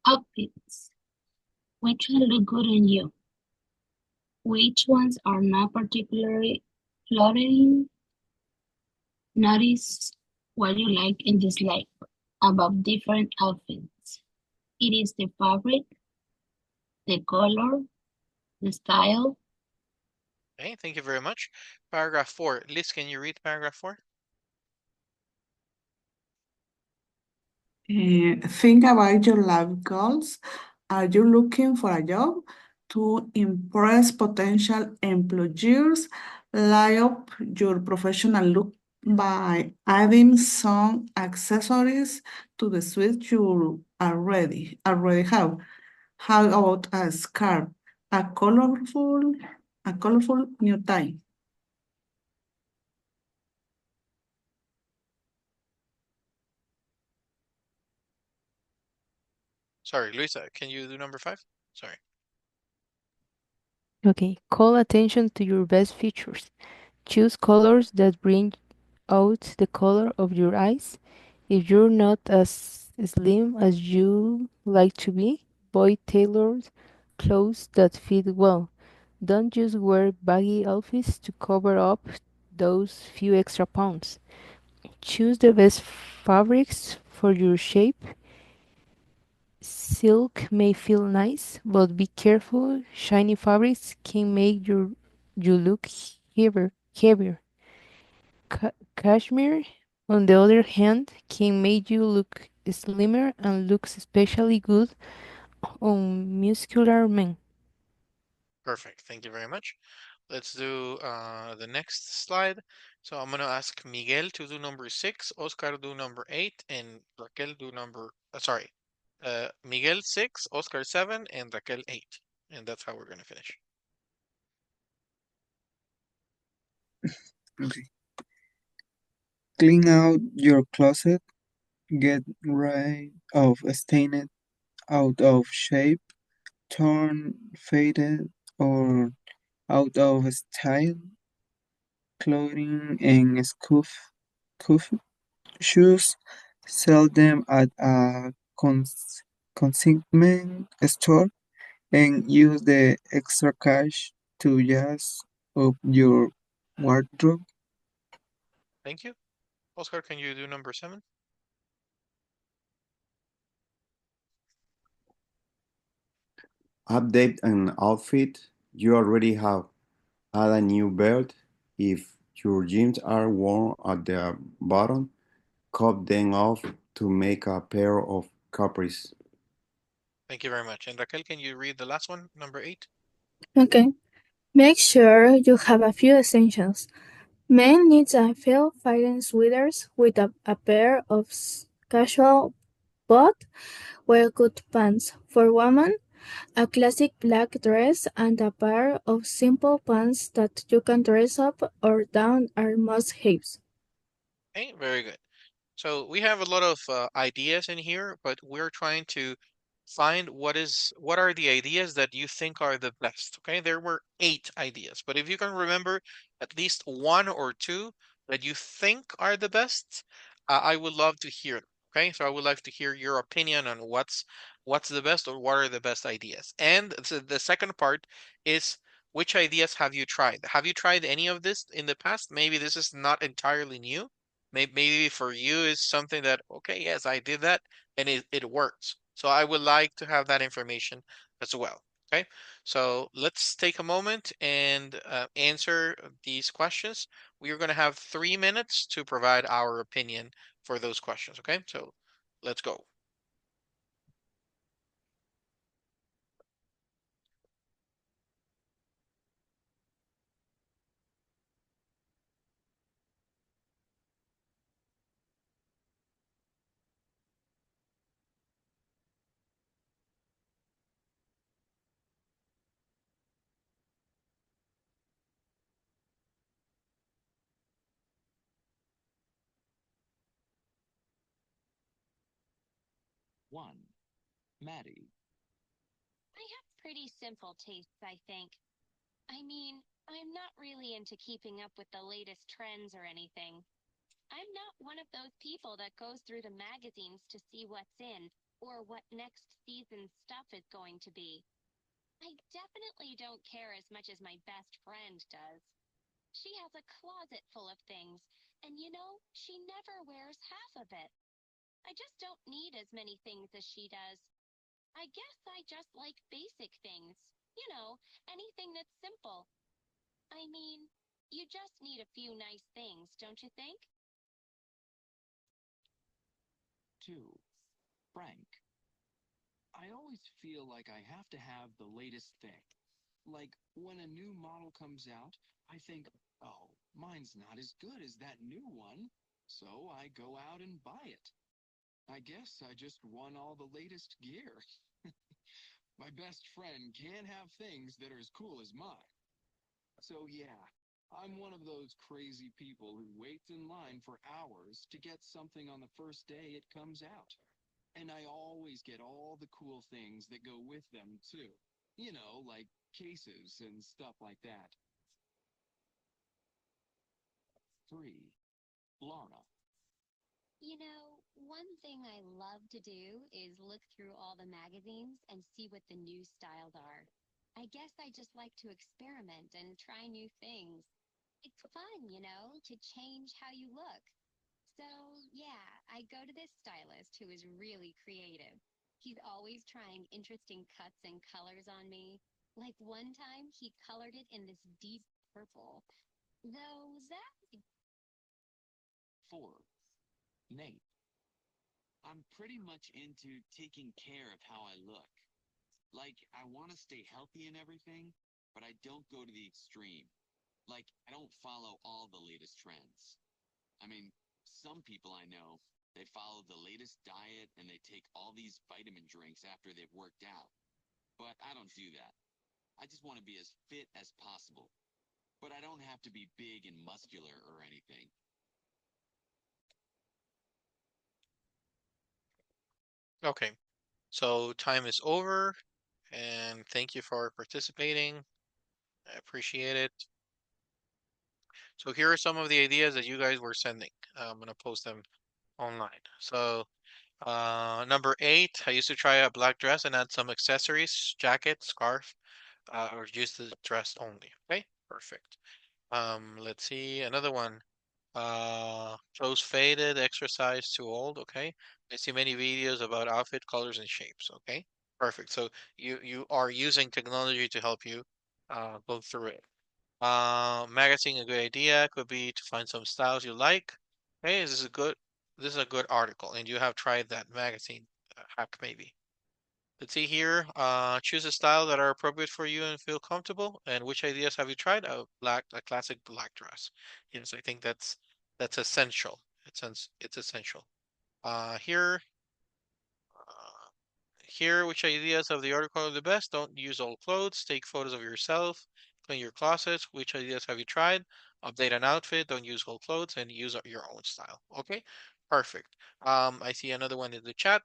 outfits. Which one look good on you? Which ones are not particularly flattering? Notice what you like and dislike about different outfits. It is the fabric, the color, the style. Okay, thank you very much. Paragraph 4. Liz, can you read paragraph 4? Think about your life goals. Are you looking for a job to impress potential employers? Light up your professional look by adding some accessories to the suit you already have. How about a scarf, a colorful new tie? Sorry, Luisa, can you do number 5? Sorry. Okay, call attention to your best features. Choose colors that bring out the color of your eyes. If you're not as slim as you like to be, buy tailored clothes that fit well. Don't just wear baggy outfits to cover up those few extra pounds. Choose the best fabrics for your shape. Silk may feel nice, but be careful. Shiny fabrics can make you look heavier. Cashmere, on the other hand, can make you look slimmer and looks especially good on muscular men. Perfect. Thank you very much. Let's do the next slide. So I'm going to ask Miguel to do number 6, Oscar do number 8, and Raquel do Miguel 6, Oscar 7, and Raquel 8. And that's how we're going to finish. Okay. Clean out your closet, get rid of stained, out of shape, torn, faded, or out of style clothing and scuff shoes. Sell them at a consignment store and use the extra cash to jazz up your wardrobe. Thank you. Oscar, can you do number 7? Update an outfit you already have. Add a new belt. If your jeans are worn at the bottom, cut them off to make a pair of capris. Thank you very much. And Raquel, can you read the last one, number 8? Okay. Make sure you have a few essentials. Men needs a few fitting sweaters with a pair of casual but well-cut pants. For women, a classic black dress and a pair of simple pants that you can dress up or down are must-haves. Okay, very good. So we have a lot of ideas in here, but we're trying to find what are the ideas that you think are the best. Okay, there were 8 ideas, but if you can remember at least one or two that you think are the best, I would love to hear them. Okay, so I would like to hear your opinion on what's the best or what are the best ideas. And so the second part is which ideas have you tried? Have you tried any of this in the past? Maybe this is not entirely new. Maybe for you is something that, okay, yes, I did that and it works. So I would like to have that information as well. Okay, so let's take a moment and answer these questions. We are going to have 3 minutes to provide our opinion for those questions. Okay, so let's go. One, Maddie. I have pretty simple tastes, I think. I mean, I'm not really into keeping up with the latest trends or anything. I'm not one of those people that goes through the magazines to see what's in or what next season's stuff is going to be. I definitely don't care as much as my best friend does. She has a closet full of things, and she never wears half of it. I just don't need as many things as she does. I guess I just like basic things. Anything that's simple. I mean, you just need a few nice things, don't you think? Two, Frank. I always feel like I have to have the latest thing. Like when a new model comes out, I think, oh, mine's not as good as that new one. So I go out and buy it. I guess I just won all the latest gear. My best friend can't have things that are as cool as mine. So yeah, I'm one of those crazy people who waits in line for hours to get something on the first day it comes out. And I always get all the cool things that go with them too. Like cases and stuff like that. Three, Laura. One thing I love to do is look through all the magazines and see what the new styles are. I guess I just like to experiment and try new things. It's fun, to change how you look. So, yeah, I go to this stylist who is really creative. He's always trying interesting cuts and colors on me. Like one time, he colored it in this deep purple. Though that... Four, Nate. I'm pretty much into taking care of how I look. Like, I want to stay healthy and everything, but I don't go to the extreme. Like, I don't follow all the latest trends. I mean, some people I know, they follow the latest diet and they take all these vitamin drinks after they've worked out. But I don't do that. I just want to be as fit as possible. But I don't have to be big and muscular or anything. Okay, so time is over, and thank you for participating. I appreciate it. So here are some of the ideas that you guys were sending. I'm gonna post them online. So number 8, I used to try a black dress and add some accessories, jacket, scarf, or use the dress only. Okay, perfect. Let's see another one. Clothes faded, exercise too old. Okay, I see many videos about outfit colors and shapes. Okay, perfect. So you are using technology to help you go through it. Magazine, a good idea could be to find some styles you like. Hey, this is a good article, and you have tried that magazine hack maybe. Let's see here. Choose a style that are appropriate for you and feel comfortable. And which ideas have you tried? A classic black dress. Yes, I think that's essential. It's essential. Here, uh, here, which ideas of the article are the best? Don't use old clothes. Take photos of yourself. Clean your closets. Which ideas have you tried? Update an outfit. Don't use old clothes and use your own style. Okay, perfect. I see another one in the chat.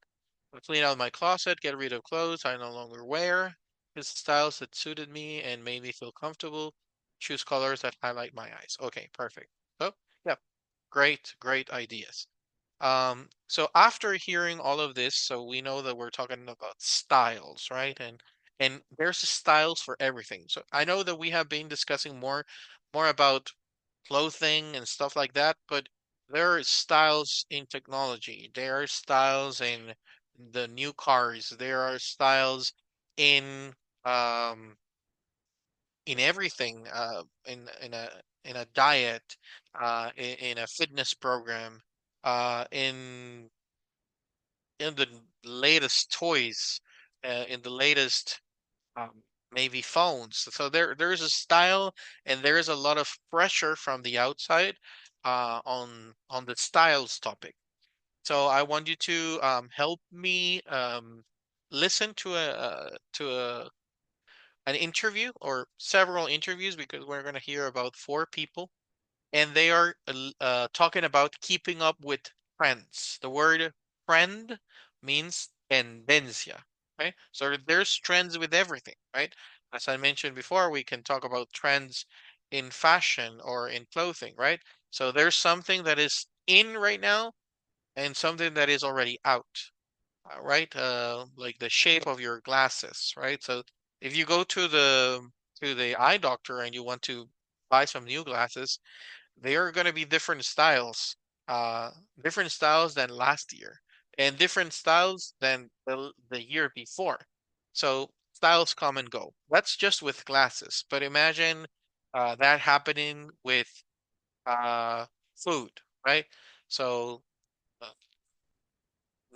Clean out my closet. Get rid of clothes I no longer wear. Use styles that suited me and made me feel comfortable. Choose colors that highlight my eyes. Okay, perfect. So, yeah, great ideas. So after hearing all of this, so we know that we're talking about styles, right? And there's styles for everything. So I know that we have been discussing more about clothing and stuff like that, but there are styles in technology. There are styles in the new cars. There are styles in um in everything, in a diet, in a fitness program, in the latest toys, in the latest um, maybe phones. So there's a style and there is a lot of pressure from the outside on the styles topic. So I want you to help me listen to a an interview or several interviews because we're going to hear about 4 people and they are talking about keeping up with trends. The word trend means tendencia, right? So there's trends with everything, right? As I mentioned before, we can talk about trends in fashion or in clothing, right? So there's something that is in right now and something that is already out, right? Like the shape of your glasses, right? So if you go to the eye doctor and you want to buy some new glasses, they are going to be uh, different styles than last year, and different styles than the year before. So styles come and go. That's just with glasses, but imagine that happening with uh, food, right? So uh,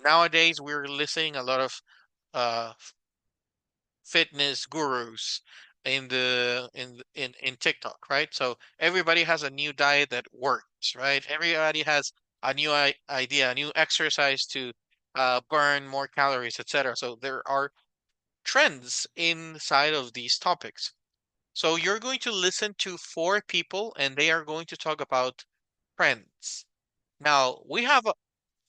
nowadays we're listening a lot of uh, fitness gurus in TikTok, right? So everybody has a new diet that works, right? Everybody has a new idea, a new exercise to burn more calories, etc. So there are trends inside of these topics. So you're going to listen to 4 people and they are going to talk about trends. Now, we have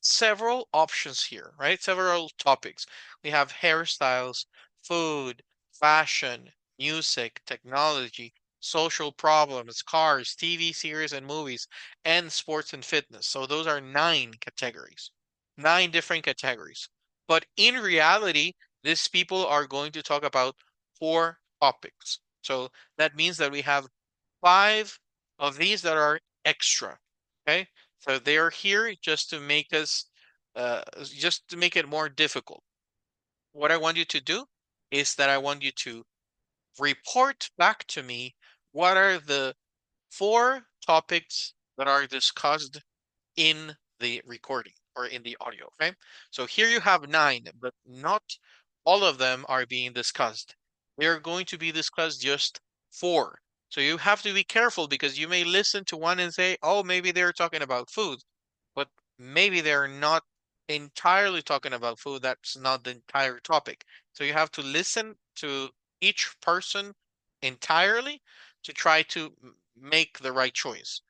several options here, right? Several topics. We have hairstyles, food, fashion, music, technology, social problems, cars, TV series and movies, and sports and fitness. So those are 9 categories, 9 different categories. But in reality, these people are going to talk about 4 topics. So that means that we have 5 of these that are extra. Okay. So they are here just to make us, just to make it more difficult. What I want you to do is that I want you to report back to me what are the 4 topics that are discussed in the recording or in the audio, okay? So here you have 9, but not all of them are being discussed. They are going to be discussed just 4. So you have to be careful because you may listen to one and say, oh, maybe they're talking about food, but maybe they're not entirely talking about food. That's not the entire topic. So you have to listen to each person entirely to try to make the right choice.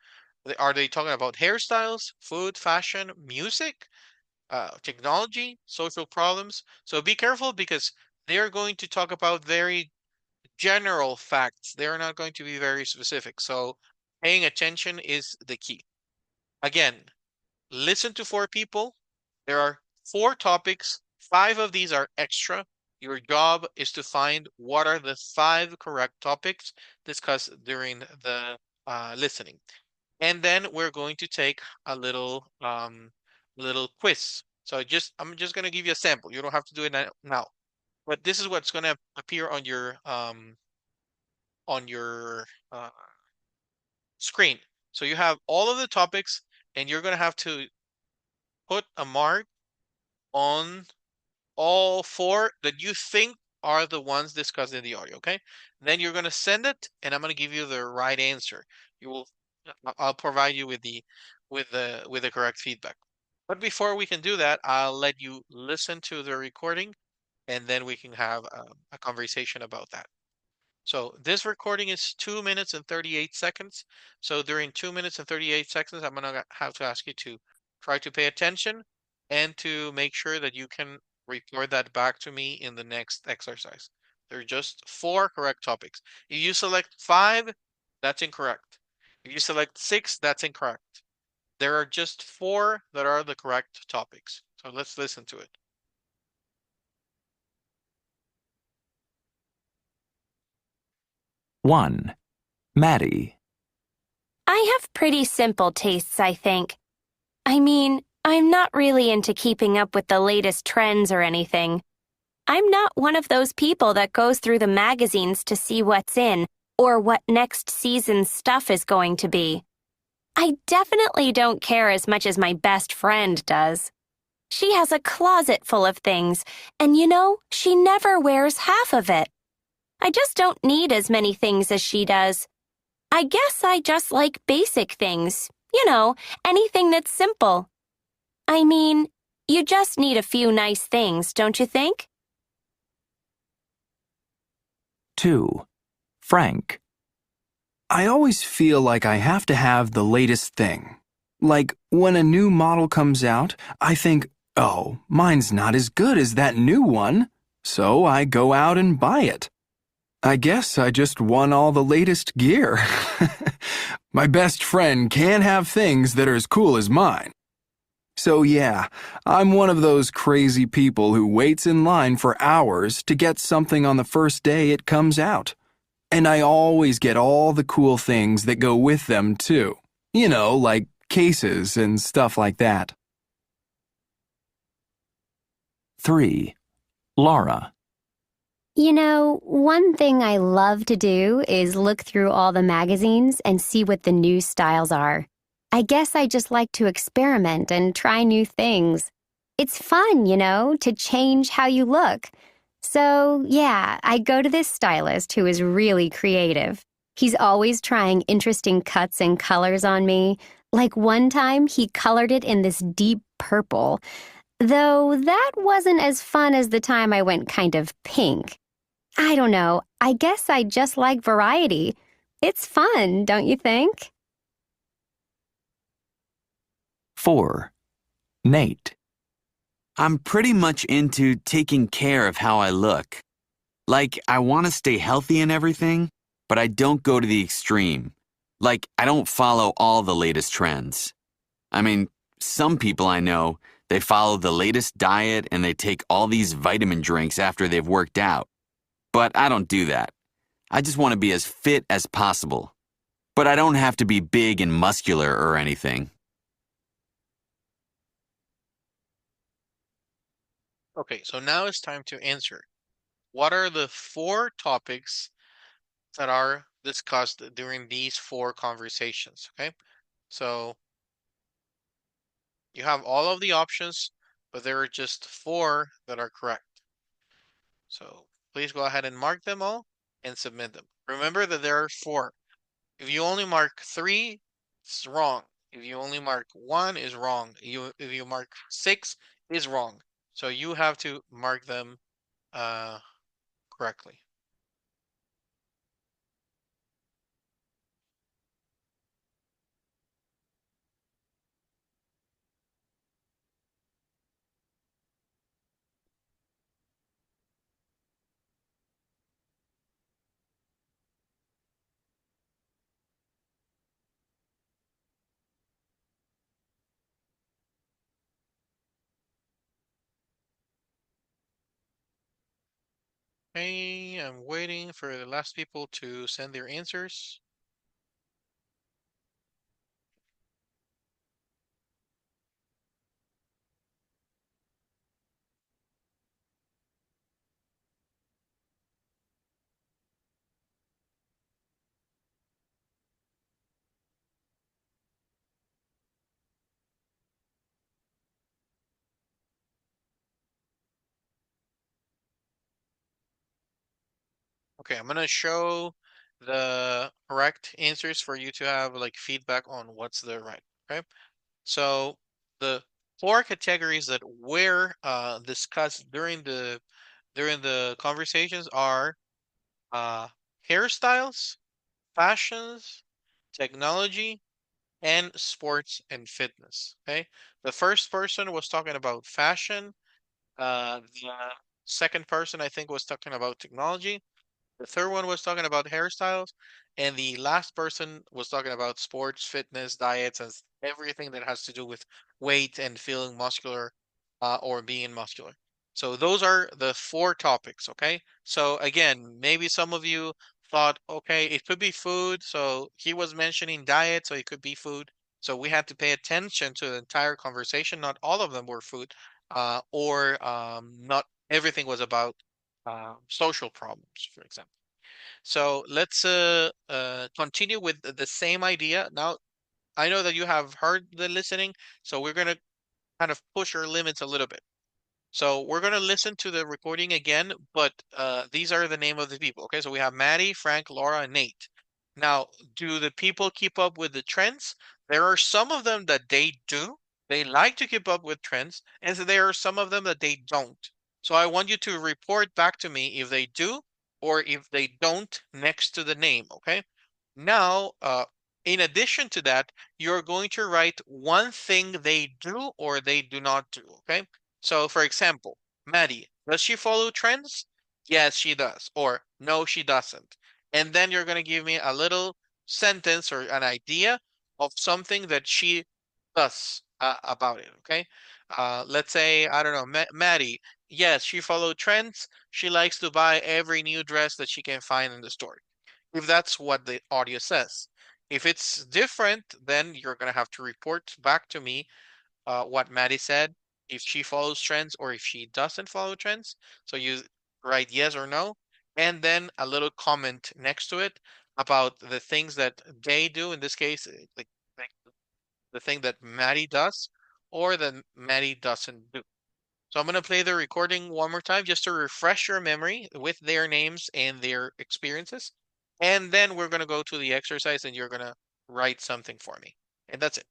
Are they talking about hairstyles, food, fashion, music? technology, social problems. So be careful because they're going to talk about very general facts. They're not going to be very specific. So paying attention is the key. Again, listen to 4 people. There are 4 topics. 5 of these are extra. Your job is to find what are the 5 correct topics discussed during the listening. And then we're going to take a little quiz. So I'm just gonna give you a sample. You don't have to do it now. But this is what's gonna appear on your screen. So you have all of the topics, and you're gonna have to put a mark on all 4 that you think are the ones discussed in the audio. Okay. Then you're gonna send it, and I'm gonna give you the right answer. You will. I'll provide you with the correct feedback. But before we can do that, I'll let you listen to the recording, and then we can have a conversation about that. So this recording is 2 minutes and 38 seconds. So during 2 minutes and 38 seconds, I'm gonna have to ask you to try to pay attention and to make sure that you can report that back to me in the next exercise. There are just 4 correct topics. If you select 5, that's incorrect. If you select 6, that's incorrect. There are just 4 that are the correct topics. So let's listen to it. One, Maddie. I have pretty simple tastes, I think. I mean, I'm not really into keeping up with the latest trends or anything. I'm not one of those people that goes through the magazines to see what's in or what next season's stuff is going to be. I definitely don't care as much as my best friend does. She has a closet full of things, and she never wears half of it. I just don't need as many things as she does. I guess I just like basic things, anything that's simple. I mean, you just need a few nice things, don't you think? 2, Frank. I always feel like I have to have the latest thing. Like when a new model comes out, I think, oh, mine's not as good as that new one, so I go out and buy it. I guess I just won all the latest gear. My best friend can't have things that are as cool as mine. So yeah, I'm one of those crazy people who waits in line for hours to get something on the first day it comes out. And I always get all the cool things that go with them too. Like cases and stuff like that. 3, Laura. One thing I love to do is look through all the magazines and see what the new styles are. I guess I just like to experiment and try new things. It's fun, to change how you look. So, yeah, I go to this stylist who is really creative. He's always trying interesting cuts and colors on me. Like one time, he colored it in this deep purple. Though that wasn't as fun as the time I went kind of pink. I don't know. I guess I just like variety. It's fun, don't you think? 4, Nate. I'm pretty much into taking care of how I look. Like, I want to stay healthy and everything, but I don't go to the extreme. Like, I don't follow all the latest trends. I mean, some people I know, they follow the latest diet and they take all these vitamin drinks after they've worked out. But I don't do that. I just want to be as fit as possible. But I don't have to be big and muscular or anything. Okay, so now it's time to answer. What are the 4 topics that are discussed during these 4 conversations? Okay, so you have all of the options, but there are just 4 that are correct. So please go ahead and mark them all and submit them. Remember that there are 4. If you only mark 3, it's wrong. If you only mark 1, is wrong. If you mark 6, is wrong. So you have to mark them correctly. Okay, I'm waiting for the last people to send their answers. Okay, I'm gonna show the correct answers for you to have like feedback on what's the right. Okay, so the four categories that were discussed during the conversations are hairstyles, fashions, technology, and sports and fitness. Okay, the first person was talking about fashion. The second person I think was talking about technology. The third one was talking about hairstyles, and the last person was talking about sports, fitness, diets, and everything that has to do with weight and feeling muscular, or being muscular. So those are the four topics, okay? So again, maybe some of you thought, okay, it could be food. So he was mentioning diet, so it could be food. So we had to pay attention to the entire conversation. Not all of them were food, or not everything was about social problems, for example. So let's continue with the same idea. Now, I know that you have heard the listening, so we're going to kind of push our limits a little bit. So we're going to listen to the recording again, but these are the name of the people. Okay, so we have Maddie, Frank, Laura, and Nate. Now, do the people keep up with the trends? There are some of them that they do. They like to keep up with trends, and so there are some of them that they don't. So I want you to report back to me if they do or if they don't next to the name, okay? Now, in addition to that, you're going to write one thing they do or they do not do, okay? So, for example, Maddie, does she follow trends? Yes, she does. Or no, she doesn't. And then you're going to give me a little sentence or an idea of something that she does about it, okay? Let's say, I don't know, Maddie, yes, she follows trends. She likes to buy every new dress that she can find in the store. If that's what the audio says. If it's different, then you're going to have to report back to me what Maddie said, if she follows trends or if she doesn't follow trends. So you write yes or no, and then a little comment next to it about the things that they do. In this case, like the thing that Maddie does or that Maddie doesn't do. So I'm going to play the recording one more time just to refresh your memory with their names and their experiences. And then we're going to go to the exercise and you're going to write something for me. And that's it.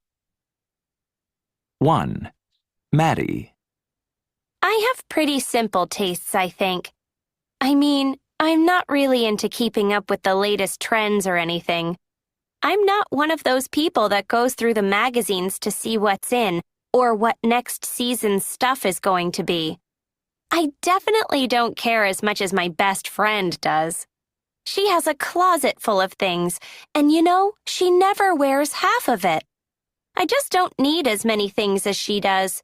1. Maddie. I have pretty simple tastes, I think. I mean, I'm not really into keeping up with the latest trends or anything. I'm not one of those people that goes through the magazines to see what's in or what next season's stuff is going to be. I definitely don't care as much as my best friend does. She has a closet full of things, and you know, she never wears half of it. I just don't need as many things as she does.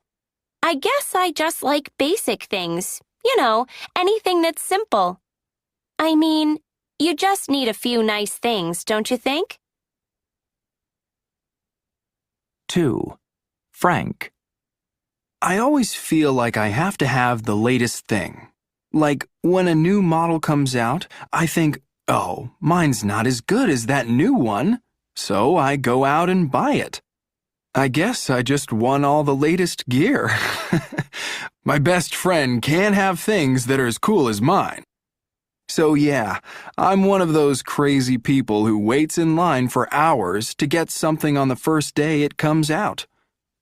I guess I just like basic things, you know, anything that's simple. I mean, you just need a few nice things, don't you think? 2. Frank. I always feel like I have to have the latest thing. Like, when a new model comes out, I think, oh, mine's not as good as that new one, so I go out and buy it. I guess I just won all the latest gear. My best friend can't have things that are as cool as mine. So yeah, I'm one of those crazy people who waits in line for hours to get something on the first day it comes out.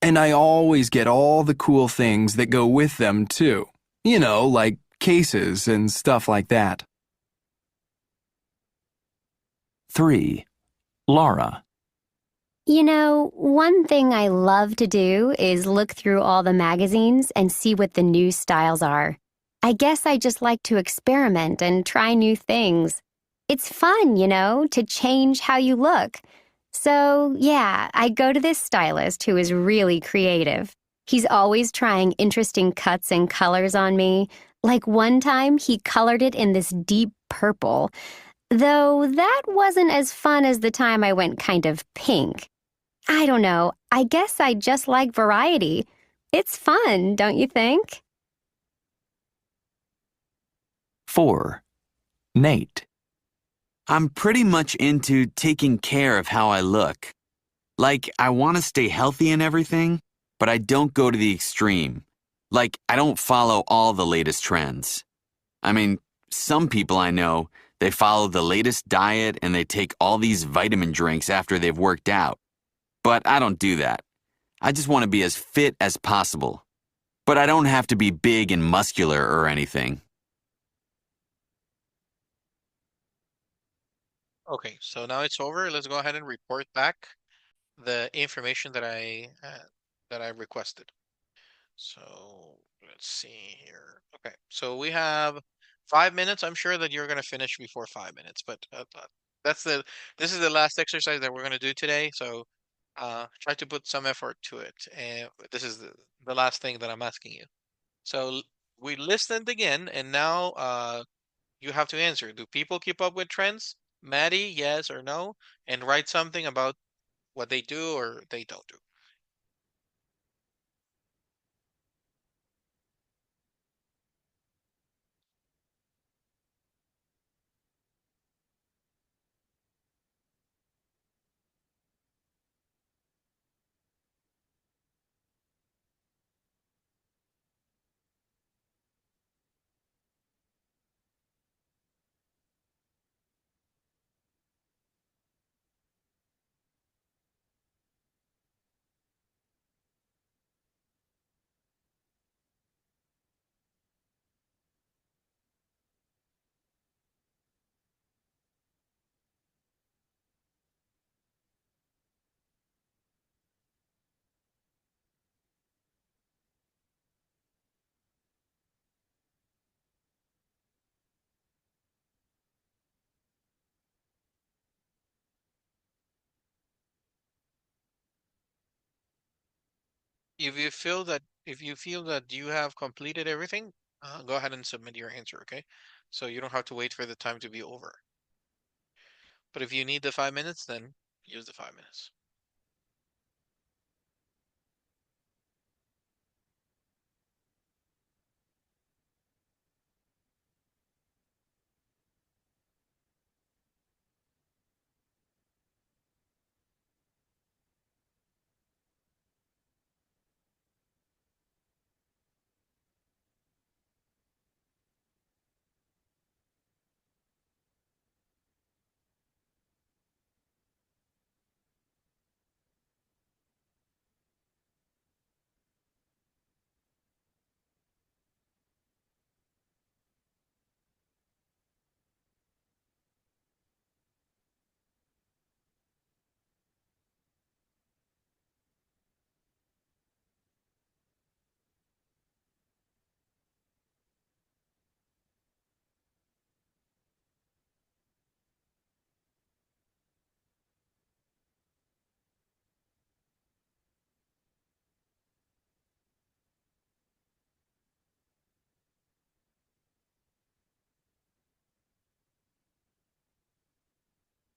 And I always get all the cool things that go with them too. You know, like cases and stuff like that. 3. Laura. You know, one thing I love to do is look through all the magazines and see what the new styles are. I guess I just like to experiment and try new things. It's fun, you know, to change how you look. So, yeah, I go to this stylist who is really creative. He's always trying interesting cuts and colors on me, Like one time, he colored it in this deep purple, though that wasn't as fun as the time I went kind of pink. I don't know, I guess I just like variety. It's fun, don't you think? 4. Nate. I'm pretty much into taking care of how I look. Like, I want to stay healthy and everything, but I don't go to the extreme. Like, I don't follow all the latest trends. I mean, some people I know, they follow the latest diet and they take all these vitamin drinks after they've worked out. But I don't do that. I just want to be as fit as possible. But I don't have to be big and muscular or anything. Okay, so now it's over. Let's go ahead and report back the information that I requested. So let's see here. Okay, so we have 5 minutes. I'm sure that you're gonna finish before 5 minutes, but that's the this is the last exercise that we're gonna do today. So try to put some effort to it. And this is the last thing that I'm asking you. So we listened again, and now you have to answer. Do people keep up with trends? Maddie, yes or no? And write something about what they do or they don't do. If you feel that you have completed everything, go ahead and submit your answer, okay? So you don't have to wait for the time to be over. But if you need the 5 minutes, then use the 5 minutes.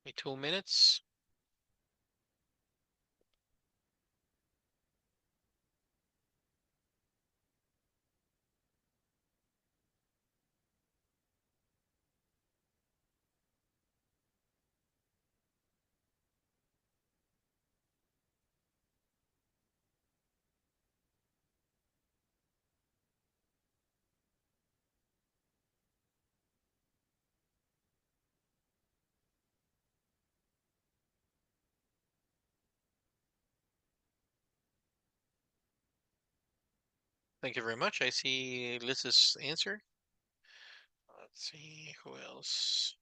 Wait 2 minutes. Thank you very much. I see Liz's answer. Let's see who else.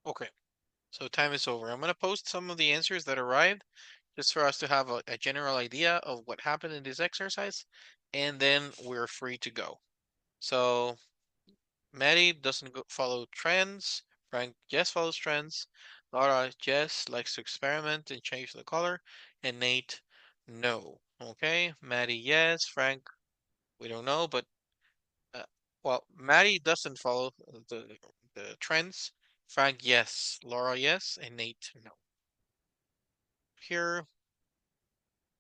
Okay, so time is over. I'm gonna post some of the answers that arrived just for us to have a general idea of what happened in this exercise, and then we're free to go. So Maddie doesn't follow trends. Frank, yes, follows trends. Laura, yes, likes to experiment and change the color. And Nate, no. Okay, Maddie, yes. Frank, we don't know, but well, Maddie doesn't follow the trends. Frank, yes. Laura, yes. And Nate, no. Here,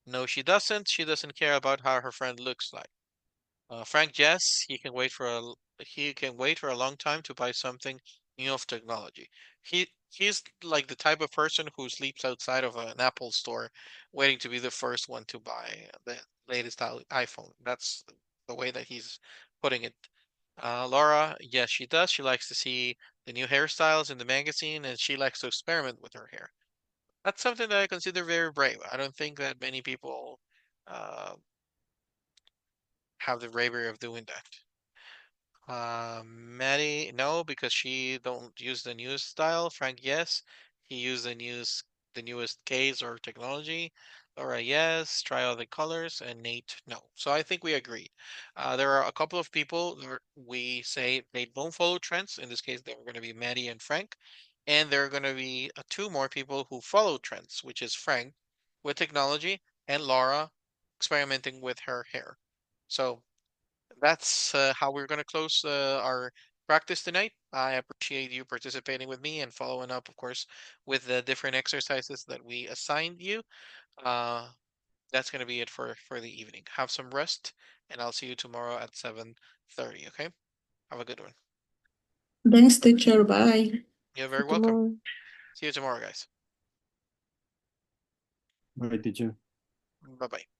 no, she doesn't. She doesn't care about how her friend looks like. Frank, yes, he can wait for a long time to buy something new of technology. He's like the type of person who sleeps outside of an Apple store, waiting to be the first one to buy the latest iPhone. That's the way that he's putting it. Laura, yes, she does. She likes to see the new hairstyles in the magazine, and she likes to experiment with her hair. That's something that I consider very brave. I don't think that many people uh, have the bravery of doing that. Maddie, no, because she don't use the newest style. Frank, yes, he used the newest case or technology. Laura, yes, try all the colors, and Nate, no. So I think we agree. There are a couple of people that we say they don't follow trends. In this case, they're going to be Maddie and Frank, and there are going to be two more people who follow trends, which is Frank with technology and Laura experimenting with her hair. So that's how we're going to close our practice tonight. I appreciate you participating with me and following up, of course, with the different exercises that we assigned you. Uh, that's going to be it for the evening. Have some rest, and I'll see you tomorrow at 7:30. Okay? Have a good one. Thanks, teacher. Bye. You're very welcome. See you tomorrow, guys. Bye, teacher. Bye bye.